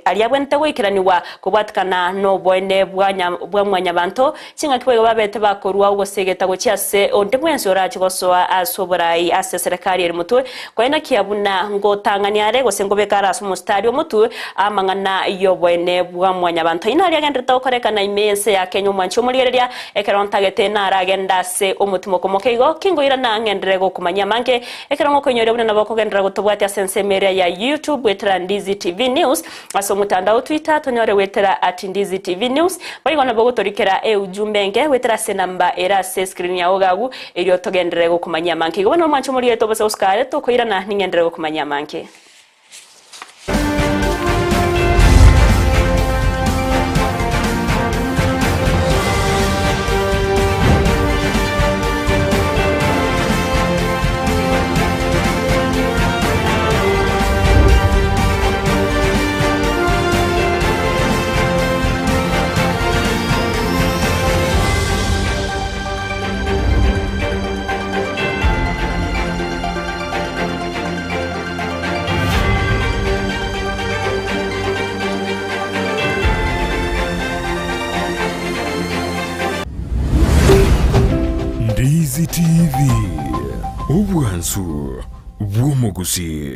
aliyabwente wikiraniwa kubwatkana no bwene bwa mwanya bantu kinga kibwe babete bakorwa ugosegeta gochiase ondemwenso rachigosoa asoborai ase serikali eri mutwe kwaina kiabuna ngotangania gose ngobekara asumustari omutwe amangana yobwene bwa mwanya bantu inari agendeta okorekana imense ya Kenya mwancho muligereria ekerontagete na aragenda se omutimo komokeigo kingoira na ngendere go kumanya mange ekerongo konyore buna nabo kogendera gotobwati asense media ya YouTube wetera Ndizi TV News aso mutandao Twitter tonyore wetera @Ndizi TV News bari gona bogo torikera ujumbenge wetera se namba era se screen ya ogagu elio togendere go kumanya mange go no mwancho muligereria tobose Oscar to koira na ningendere go kumanya mange. Ndizi TV ubwansu bw'omuguzi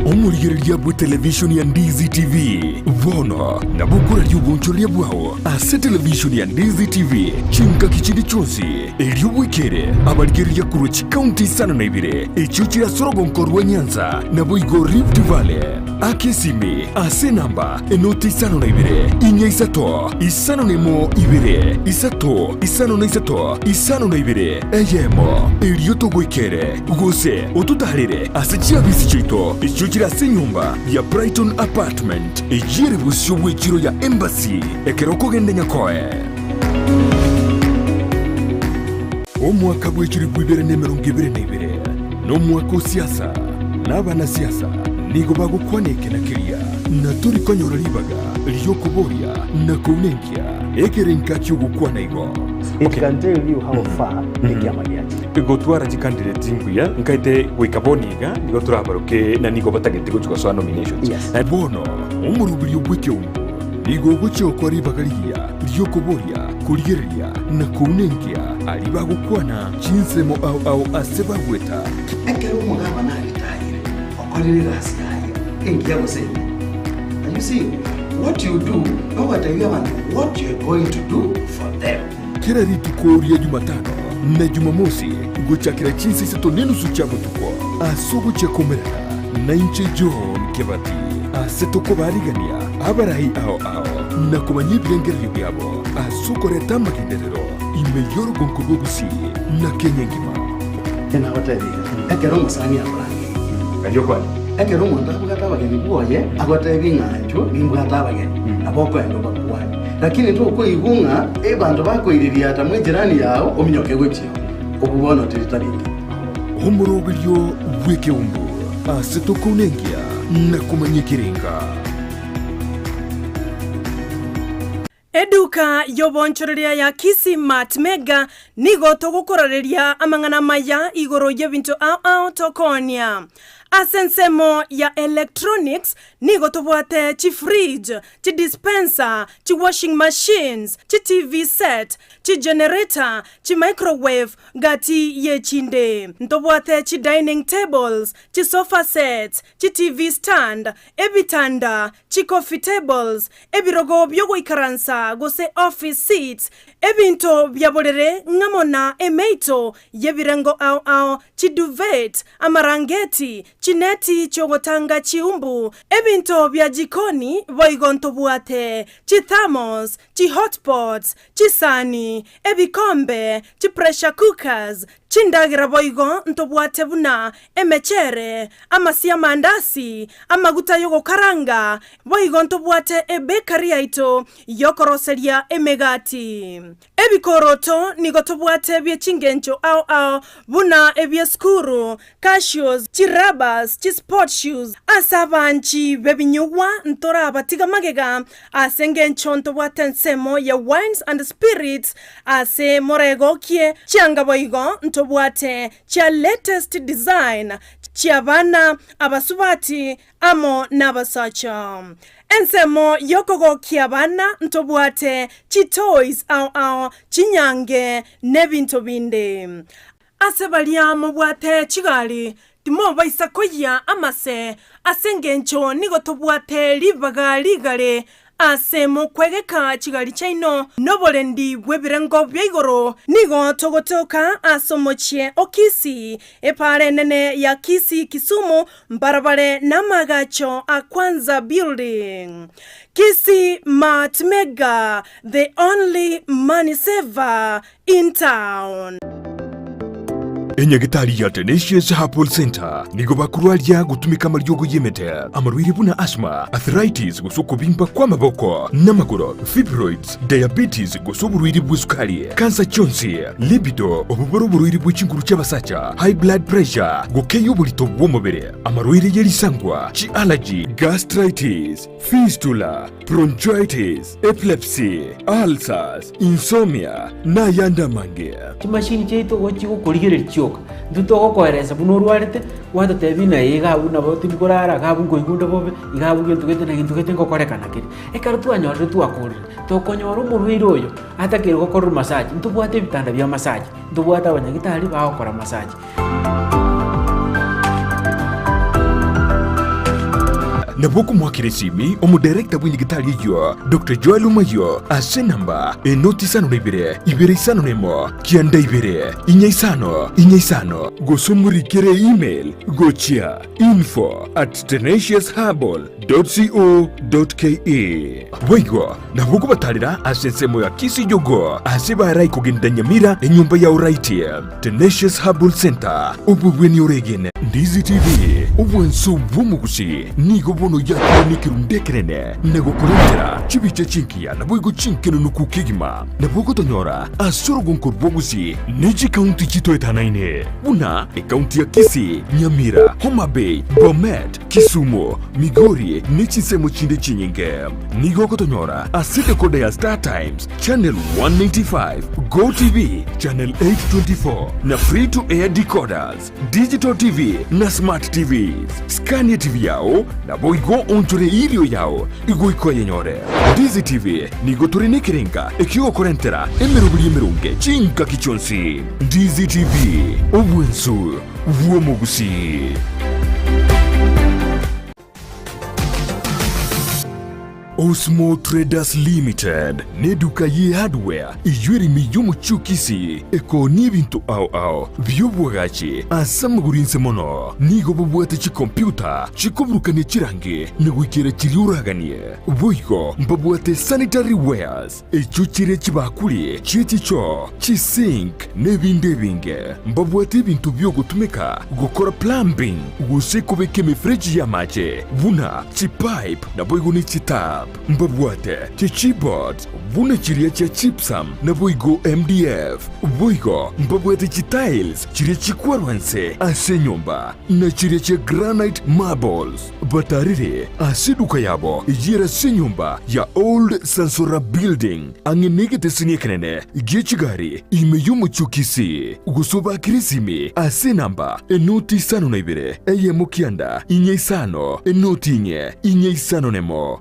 omurigereria bwa television ya Ndizi TV bono na bukura ry'ubunchoria bwao ase television ya Ndizi TV chinka kichindi chonsi elio bwikere abarigereria kurochi county sana na ibire echo kira sorogonko rwa Nyanza na boigo Rift Valley akesimi ase namba enoti sana na ibire inya isato isano nemo ibire isato isano na isato isano na ibire eyemo elio togwikere gose otutarire ase chiabisi chito echo kira se nyumba ya Brighton Apartment ejire busyo bwekiro ya Embassy ekeroko gende nyakoe omwaka bwekiri bwibere nemero ngibere nebere no mwaka siasa n'abana siasa nigo bagukwaneke na kiria na turi konyora ribaga ryo kuboria na kunenkia ekerenka kiugo na igo. It can tell you how far the kiama giachi. Igotwara candidate nguya nkaite gwikaboniga nigo turabaruke na nigo batagete gucuka so nominations. Na bono umurubiri ubwike igo gucho kwari bagariya ryo kuboria kurigeria na kunengia ali bagukwana chinsemo au aseba gweta. Ekero mugaba na ritayire okorere gasi yayo kengia gosenya. And you see what you do, no what you want, what you're going to do for them. Kila rituko ya Jumatano na Jumamosi guchakira chinsi seto nenu suchabo tuko asugu chakomerera na inche John Kebati aseto kobarigania abarahi ao na kumanyibirengeri byabo asuko reta makinderero imeyoro gonkurugusi na Kenya ngima tena watari ekero musani abarangi kanyo kwani ekero muntu akugata bageni boye agote binganjo bimbugata bageni aboko endo bakwani lakini tu uko igunga bantu bakoiriria ata mwe jirani yao ominyoke gwetio okubona tiritariki umurobiryo weke umbu aseto kunengia na kumanyikiringa Eduka yobonchoreria ya Kisi Mart Mega nigo togukoreria amangana maya igoro yebintu au tokonia. Asensemo ya electronics nigo tobwate chi fridge, chi dispenser, chi washing machines, chi TV set, chi generator, chi microwave gati ye chinde. Ntobwate chi dining tables, chi sofa sets, chi TV stand, ebitanda, chi coffee tables, ebirogo byogo ikaransa gose office seats, ebinto byabolere ngamona emeito yebirengo au chi duvet, amarangeti, chineti chogotanga chiumbu, ebinto bya jikoni boigonto buate, chi thermos, chi hotpots, chi sani, ebikombe, chi pressure cookers, chindagira boigo ntobuate buna emechere, amasia mandasi, amaguta yogo karanga, boigo ntobuate bakery aito yokoroseria emegati. Ebikoroto nigotobuate bye chingencho au buna ebye skuru, cashews, chirabas, chi sport shoes, asabanchi bebinyugwa ntora batiga magega, asengencho ntobuate nsemo ya wines and spirits, ase morego kie, chianga boigo ntobuate chia latest design, chia bana abasubati amo nabasacha. Ensemo yokogo kiabana ntobuate chi toys au chinyange nebinto binde. Asebalia mobwate chigali timo baisa koya amase asengencho nigo tobuate libaga ligale asemo kwegeka chigali chaino nobolendi bwebirengo byaigoro nigo togotoka asomochie okisi epare nene ya Kisi Kisumu mbarabare namagacho akwanza building. Kisi Mart Mega, the only money saver in town. Enyagitari ya Tenacious Herbal Center nigo bakurwalia gutumika maryogo yemete amarwiri buna asthma, arthritis gusoko bimba kwa maboko namagoro, fibroids, diabetes gusoko burwiri bw'isukari, cancer chonsi, libido obuboro burwiri bw'ikinguru cy'abasacha, high blood pressure gukeyo bulito bw'umubiri, amarwiri yerisangwa, chi allergy, gastritis, fistula, bronchitis, epilepsy, ulcers, insomnia na yanda mange. Machine cheito wachigo kuligere choka duto koereza bunurwarete wata tebina yiga buna boti bikorara gabu ngoigundo bobe igabu gintu gete na gintu gete ngokorekana kiri ekaro tu anyorre tu akuri to konyoro murwiro oyo atakire gokorwa massage ntubwate bitanda bya massage ntubwata abanyagitari bakora massage. Nabuku mwakiresimi omudirekta bw'indigitali yo Dr. Joel Umayo ase namba enoti sano nebire ibere isano nemo kianda ibere inya isano gosomurikere email gochia info@tenaciousherbal.co.ke Waigo nabuku batalira ase nsemo ya Kisi Jogo ase barai kugenda Nyamira enyumba ya uraiti Tenacious Herbal Center ububweni oregene Ndizi TV ubwenso bumugusi nigo bono ya nikirundekerene nego kurentera chibiche chinkia na boigo chinkeno nukukigima na bogo tonyora asoro gonkorbogusi neji county chito etanaine una county ya Kisi, Nyamira, Homa Bay, Bomet, Kisumu, Migori, Nichisemo Chinde Chinyinge. Nigo Kotonyora, Asite Kodea Star Times, Channel 195, Go TV, Channel 824, na free to air decoders, Digital TV, na Smart TVs. Scania TV yao, na boigo onchore ilio yao, igo ikoye nyore. Ndizi TV, nigo turine kirenga, ekio korentera, emerubuli emerunge, chinka kichonsi. Ndizi TV, Obwensu, Vuomogusi. Osmo Traders Limited ne duka ye hardware ijweri miyumu chukisi eko ni bintu au byobwagachi asamagurinse mono nigo bubwate chi computer chikobrukane chirange negwikira chiriuraganie boigo mbabwate sanitary wares echuchire chibakuli chichicho chisink nebinde binge mbabwate bintu byogutumika gukora plumbing gusekobeke mifreji ya mache buna chipipe na boigo ni chita mbabwate chichibot buna chiria cha chipsam na boigo MDF boigo mbabwate chitiles chiria chikwarwanse ase nyumba na chiria cha granite marbles batarire asiduka yabo ijira se nyumba ya old Sansora building angenegete sinyekenene gechigari imeyumu chukisi gusoba kirisimi ase namba enoti sano na ibere eye mukianda inye sano enoti inye sano nemo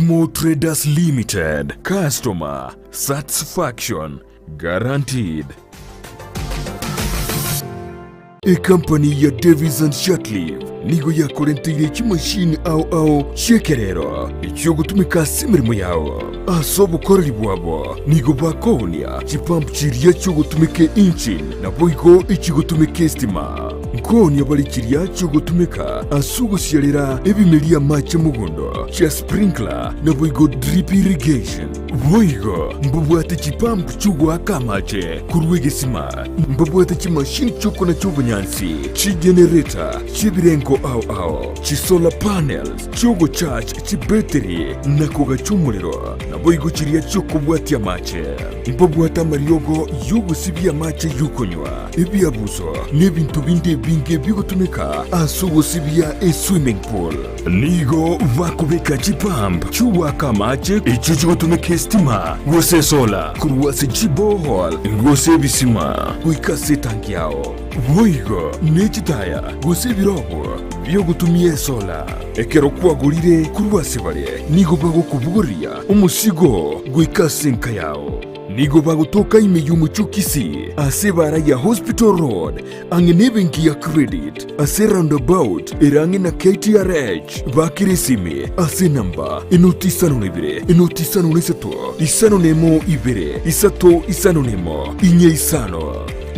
Osmo Traders Limited. Customer satisfaction guaranteed. A company ya Davis and Shutleaf nigo ya korentire chimashini au shekerero icho gutumika simirimo yao asobo korali bwabo nigo bakonia chipampu chiria cyo gutumike engine na boigo ichi gutumike stima nkoni abali chiria cyo gutumika asugusyalira ebimelia mache mugondo cha sprinkler na boigo drip irrigation boigo mbubwate chipampu chugwa kamache kurwegesima mbubwate chimashini choko na chobunyansi chi generator chibirengo au chi solar panels chogo charge chi battery na koga chumuliro na boigo chiria choko bwatia mache mbubwata mariogo yugo sibia mache yukonywa ebiabuso nebintu binde binge bigutumika asugo sibia swimming pool nigo vakubeka chipamp chuwa kamache ichucho tumeke stima gose sola kuruwase chibohol gose bisima kuikase tanki yao boigo nechitaya gose birobo byo gutumie sola ekero kwagurire kuruwase bare nigo bago kubuguria umusigo guikase nka yao nigo bagutoka imeyumu chukisi ase bara ya Hospital Road angenebenki ya credit ase roundabout irangi na KTRH bakiresime ase namba enotisano nebire enotisano nesato isano nemo ibere isato isano nemo inye isano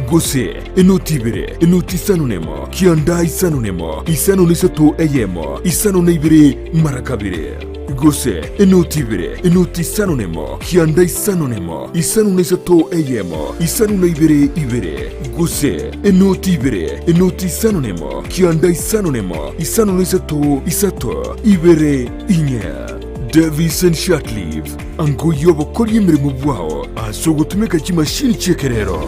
gose enotibere enotisano nemo kianda isano nemo isano nesato eyemo isano nebire marakabire gose enotibere enotisano nemo kianda isano nemo isano nesato eyemo isano nebire gose enotibere enotisano nemo kianda isano nemo isano nesato isato ibere inye Davis and Shutleaf ango yobo kori emirimo bwao asogotumeka chimashini chekerero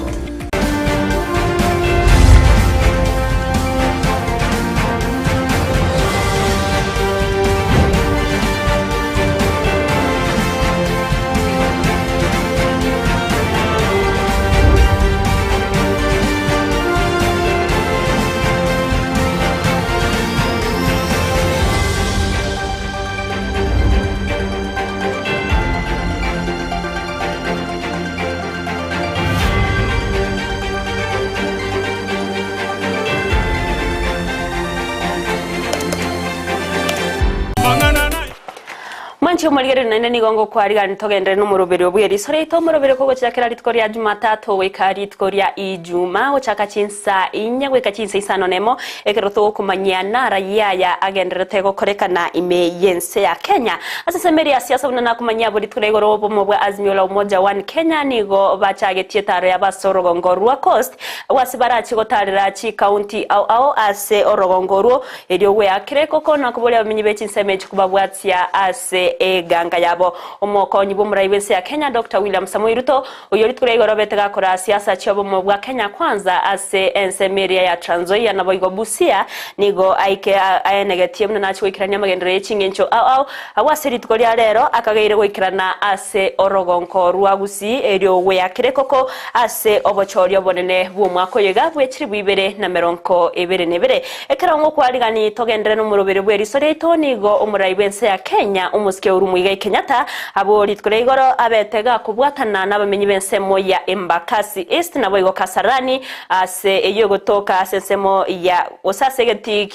Manchi umuligere nene nigongo kwariga nitogendere n'umurobero bweri sore ito umurobero kogo cyakera ritko rya Jumatatu weka ritko rya Ijuma uchaka chinsa inya weka chinsa isano nemo ekero to kumanyana raya agendere tego korekana ime yense ya Kenya asesemeri ya siasa unana kumanya buri turegoro bomo bwa Azimio la Umoja One Kenya nigo bachagetie taro ya basorogongorwa coast wasibarachi gotarira chi county au ase orogongorwa erio we akire koko na kubolia bamenyi bechi nsemeje kubabwatia ase ganga yabo omokonyi b'umurayibense ya Kenya Dr. William Samoei Ruto uyo ritwe igoro betega kora siasa cyobo mu bwa Kenya kwanza ase ensemeria ya Trans Nzoia na boigo Busia nigo aike aenegetie muna nacho ikiranya magendero y'ichingencho au awasiritwe lya rero akagaire gwikirana ase orogonko rwagusi eryo we yakireko ase obochorio bonene bw'umwaka yega bwekiri bwibere na meronko ebere nebere ekera ngo kwaligani togendere no murobere bw'erisore itonigo umurayibense ya Kenya umuske urumuiga Kenyatta abo ritwe igoro abetega kubwatana n'abamenyi bense moya Embakasi East na boigo Kasarani ase eyo gotoka sensemo ya osasegeti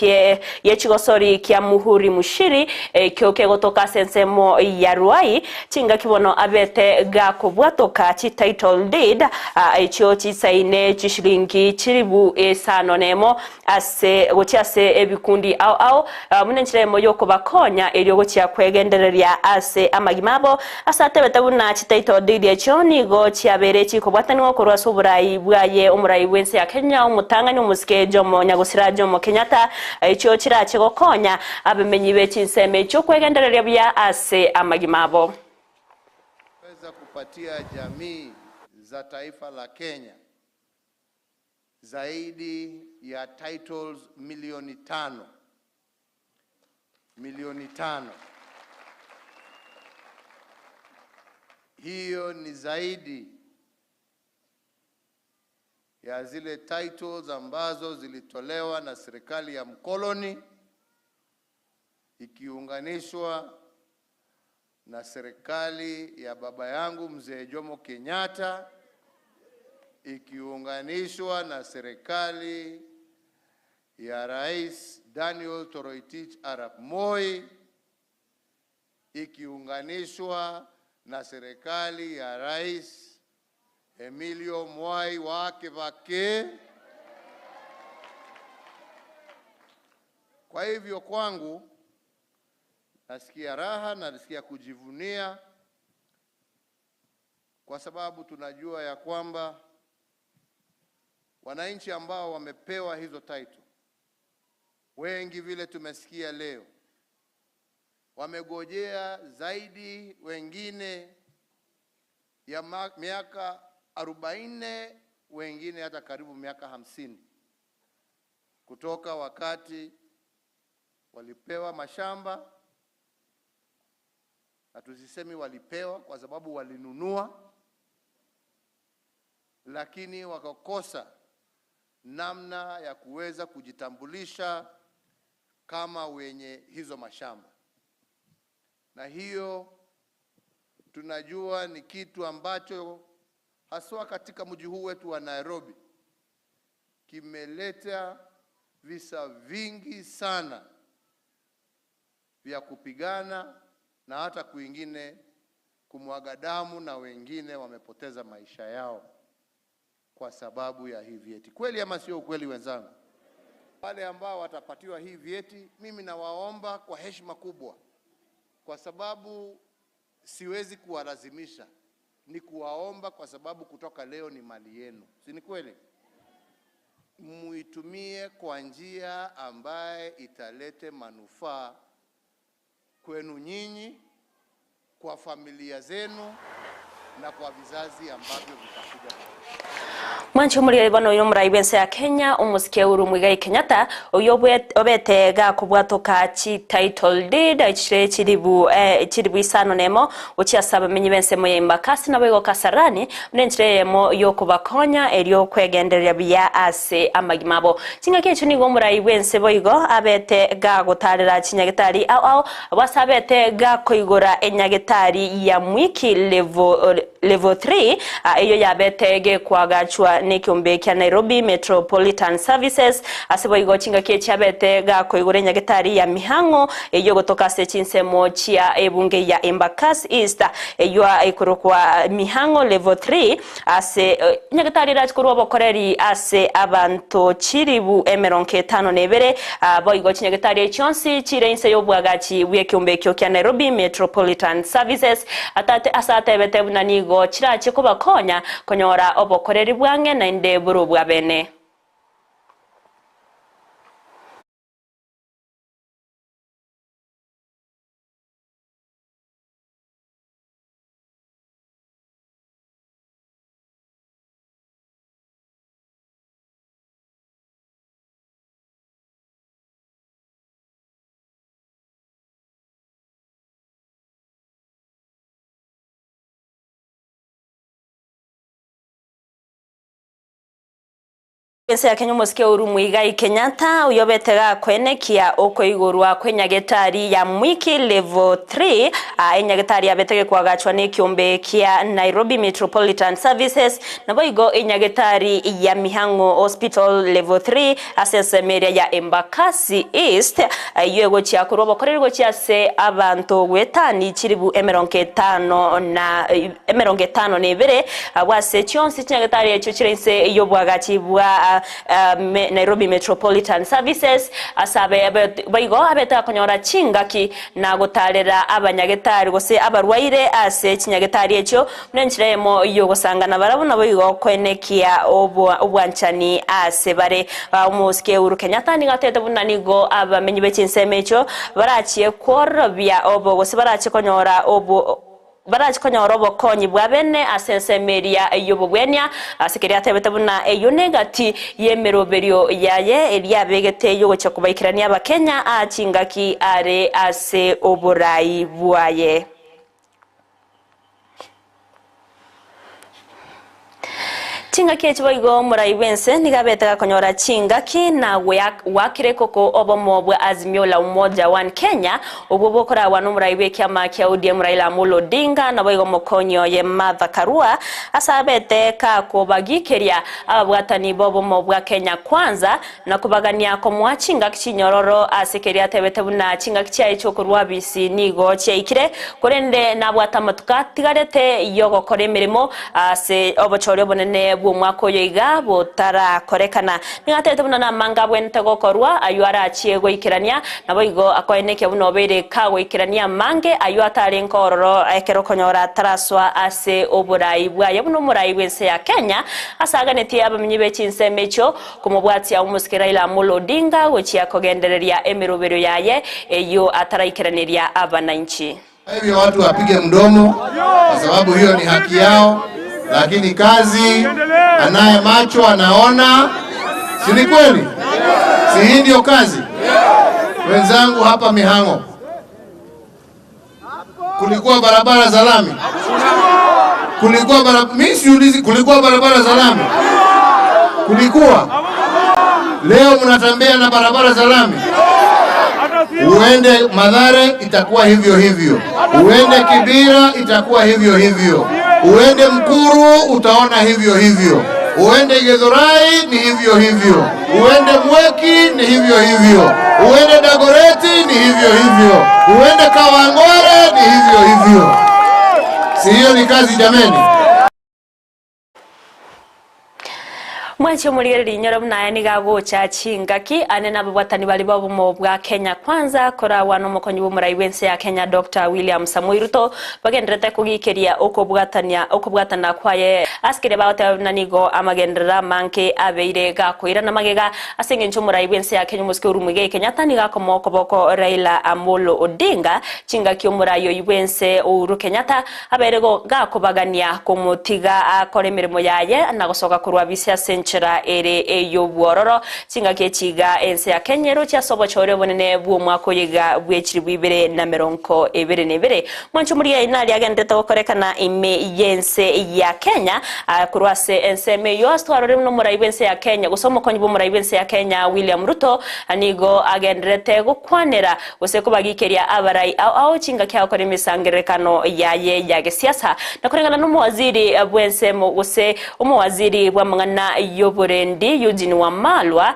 yechigosori kya muhuri mushiri kyoke gotoka sensemo ya Ruai chinga kibono abete ga kubwatoka chi title deed echo chisaine chishilingi chiribu esano nemo ase gochase ebikundi au munenchire moyo kobakonya elyo gochya kwegendereria ase amagimabo asate betabuna chi title deed echo nigo cyabere chikobwatani ngo korwa soburayi bwaye umurayi wense ya Kenya umutanganya umuske Jomo Nyagusira Jomo Kenyatta echo kirache gokonya abemenyi bechinseme cyo kwegendereria bya ase amagimabo weza kupatia jamii za taifa la Kenya zaidi ya titles milioni 5 hiyo ni zaidi ya zile titles ambazo zilitolewa na serikali ya mkoloni ikiunganishwa na serikali ya baba yangu mzee Jomo Kenyatta, ikiunganishwa na serikali ya Rais Daniel Toroitich Arap Moi, ikiunganishwa na serikali ya Rais Emilio Mwai wa Kibaki. Kwa hivyo kwangu nasikia raha na nasikia kujivunia kwa sababu tunajua ya kwamba wananchi ambao wamepewa hizo title wengi vile tumesikia leo wamegojea zaidi wengine ya miaka 40 wengine hata karibu miaka 50 kutoka wakati walipewa mashamba, na tusisemi walipewa kwa sababu walinunua, lakini wakakosa namna ya kuweza kujitambulisha kama wenye hizo mashamba. Na hiyo tunajua ni kitu ambacho haswa katika mji huu wetu wa Nairobi kimeleta visa vingi sana vya kupigana na hata kwingine kumwaga damu, na wengine wamepoteza maisha yao kwa sababu ya hii vyeti. Kweli ama sio kweli wenzangu? Wale ambao watapatiwa hii vyeti, mimi nawaomba kwa heshima kubwa, kwa sababu siwezi kuwalazimisha, ni kuwaomba kwa sababu kutoka leo ni mali yenu. Si ni kweli? Muitumie kwa njia ambaye italete manufaa kwenu nyinyi, kwa familia zenu na kwa vizazi ambavyo vitakuja. Mwancho muri bano yo murayibense ya Kenya umuske urumuiga Kenyatta uyo obetega kubwatoka chi title deed achire chiribu isano nemo uchiasaba menyi bense moye Embakasi na boigo Kasarani mnenchire mo yo kubakonya elyo kwegenderea bya ase amagimabo kinga kecho nigo murayibense boigo abetega gutarira chinyagitari au wasabete ga koigora enyagetari ya mwiki level 3 eyo yabetege kwagachwa nekiombe kya Nairobi Metropolitan Services asiboigo chinga kyabete ga koigore nyagitari ya mihango eyo gotoka se chinsemo chia ebunge ya Embakasi East eyo ikorokwa mihango level 3 ase nyagitari rachkurwa bokoreri ase abantu chiribu emeronke 5 nebere boigo chinyagitari chonsi chirense yobwagachi bwekiombe kya Nairobi Metropolitan Services atate asate bete bunanigo chirache kubakonya konyora obokoreri bwange na inde buru bwa bene. Pensa ya Kenya musike uru Muigai Kenyatta uyobetega kwenekia oko igurwa kwenyagetari ya mwiki level 3 enyagetari yabetege kwagachwa ni kiumbe kia Nairobi Metropolitan Services nabo igo enyagetari ya Mihango Hospital level 3 asesemeria ya Embakasi East yego chia kurobo korergo chia se abantu gwetani chiribu emeronge 5 na ibere wase chionsi enyagetari echo chirense yobwagachi bwa Nairobi Metropolitan Services asabe baigo abeta konyora chingaki na gutarera abanyagetari gose abarwaire ase chinyagetari echo nenchiremo yo gusangana barabona baigo kwenekia obwanchani ase bare umuske uru Kenyatta ni gatete bunanigo abamenyi bechinsemecho barachie korobya obo gose barachie konyora obo barachi robo konyi bwabene asensemeria yobobwenya asekeria tebete buna eyonegati yemeroberio yaye elia begete yogo chakubaikirania abakenya achingaki are ase oborai bwaye. Chingaki echiboigo murai wense nigabetega konyora chingaki na wakire koko obomo bwa Azimio la Umoja One Kenya obobokora wanu murai bekia makia ODM Raila Amolo Odinga na boigo mokonyo ye Martha Karua asabete ka kubagikeria abwatani bobomo bwa Kenya kwanza na kubagania komwa chingaki chinyororo asekeria tebete buna chingaki cha echokurwa bisi nigo cheikire korende na bwata matuka tigarete yogo kore mirimo ase obochore bonene mwako yoiga botara korekana ningatete buna na manga bwente gokorwa ayuara achiego ikirania nabo igo akoeneke buno bere kago ikirania mange ayuata renkororo ekero konyora taraswa ase oburai bwaye buno murai wense ya Kenya asaganeti abamenyi bechinsemecho kumubwati ya umusikira Raila Amolo Odinga gochi akogendereria emirobero yaye eyo ataraikiraniria abananchi. Hivyo watu wapige mdomo kwa sababu hiyo ni haki yao, lakini kazi anaye macho anaona, si ni kweli? Si hii ndio kazi? Wenzangu hapa Mihango kulikuwa barabara za lami, kulikuwa barabara za lami, leo mnatembea na barabara za lami. Uende Mathare itakuwa hivyo hivyo, uende Kibira itakuwa hivyo hivyo, uende Mkuru utaona hivyo hivyo, uende Githurai ni hivyo hivyo, uende Mweki ni hivyo hivyo, uende Dagoreti ni hivyo hivyo, uende Kawangware ni hivyo hivyo. Si hiyo ni kazi jameni? Mwanchi omurigeri nyoro mnaye nigago cha chingaki anena babwatani bali babo mu bwa Kenya kwanza kora wano mokonyi bumurai wense ya Kenya Dr. William Samoei Ruto bagendrete kugikeria okubwatana kwaye askire bawata nanigo amagendera manke abeire gakoira na magega asenge nchumurai wense ya Kenya muske urumuge Kenyatta niga komoko boko Raila Amolo Odinga chingaki omurayo yiwense uru Kenyatta aberego gakobagania komutiga akore mirimo yaye nagosoka kurwa bisi asenchera ere eyo bwororo chingaki chiga ense ya Kenya ro cha sobo chore bonene bwo mwako yiga bwechiri bwibere na meronko ebere nebere mwancho muri ya inali agendeta gokorekana ime yense ya Kenya kurwase ense me yo astwarore no muraibense ya Kenya gusomo konyi bo muraibense ya Kenya William Ruto anigo agendrete gukwanera gose ko bagikeria abarai au chingaki akore misangerekano yaye yage siasa nakorengana no muwaziri bwense mo gose umuwaziri bwa mangana yoborendi Eugene Wamalwa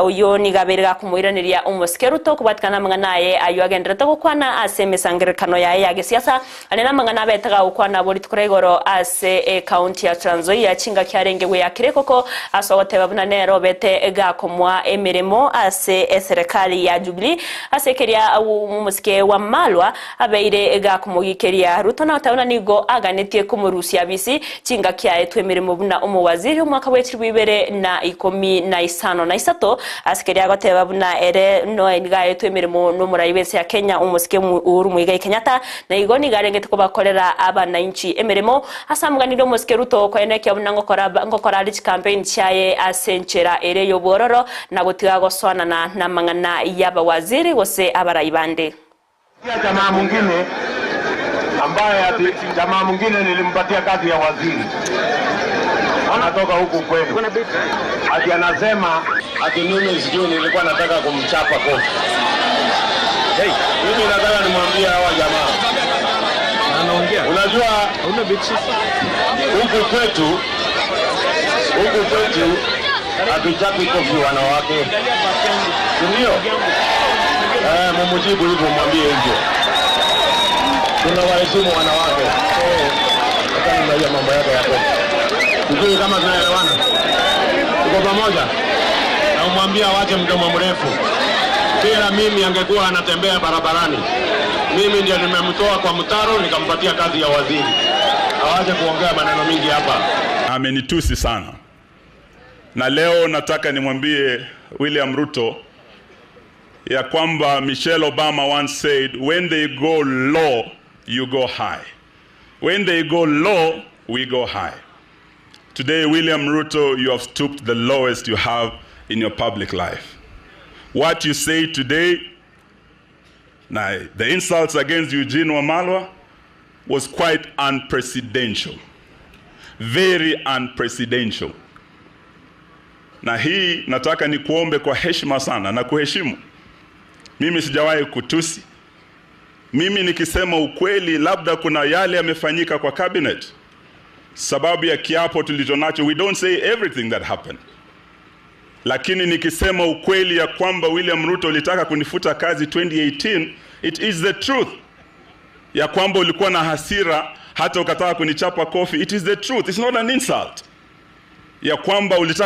uyo nigaberega kumuiraniria umuske Ruto kubatikana manganaye ayo agendera gukwana ase misangerekano yaye yage siasa anena mangana betaga gukwana bori tukuregoro ase county ya Trans Nzoia chinga kyarengewe yakire koko asogote babuna nero bete gakomwa emirimo ase serikali ya Jubilee asekeria umuske Wamalwa abeire gakumugikeria Ruto na tauna nigo aganetie kumurusia bisi chinga kyae twemirimo buna umuwaziri umwaka w'ibere na 15 askeria goteba buna ere no engaye twemirimo no murayibense ya Kenya umuske uru Muigai Kenyatta na igoni garengete ko bakorera abananchi emirimo asamganiro umuske Ruto ko eneke buna ngokora rich campaign chaye asenchera ere yobororo na gutiga goswana na mangana yaba waziri gose abarayibande jamaa mwingine ambaye jamaa mwingine nilimpatia kazi ya waziri. anatoka huku kwenu. Ati anasema ati mimi sijui nilikuwa nataka kumchapa kofi. Hey, mimi nataka nimwambie hawa jamaa. Anaongea. Unajua huku kwetu hatuchapi kofi wanawake. Ndio. Mumujibu hivyo, mwambie hivyo. Tunawaheshimu wanawake. Hata ndio mambo yake ya kofi. Sijui kama tunaelewana. Tuko pamoja. Na umwambie awache mdomo mrefu. Bila mimi angekuwa anatembea barabarani. Mimi ndio nimemtoa kwa mtaro nikampatia kazi ya waziri. Awache kuongea maneno mingi hapa. Amenitusi sana. Na leo nataka nimwambie William Ruto ya kwamba Michelle Obama once said, when they go low, you go high. When they go low, we go high. Today, William Ruto, you have stooped the lowest you have in your public life. What you say today, now, the insults against Eugene Wamalwa was quite unprecedented. Very unprecedented. Na hii nataka ni kuombe kwa heshima sana na kuheshimu. Mimi sijawahi kutusi. Mimi nikisema ukweli labda kuna yale yamefanyika kwa cabinet. Sababu ya kiapo tulichonacho, we don't say everything that happened. Lakini nikisema ukweli ya kwamba William Ruto ulitaka kunifuta kazi 2018, it is the truth. Ya kwamba ulikuwa na hasira hata ukataka kunichapa kofi, it is the truth. It's not an insult. Ya kwamba ulitaka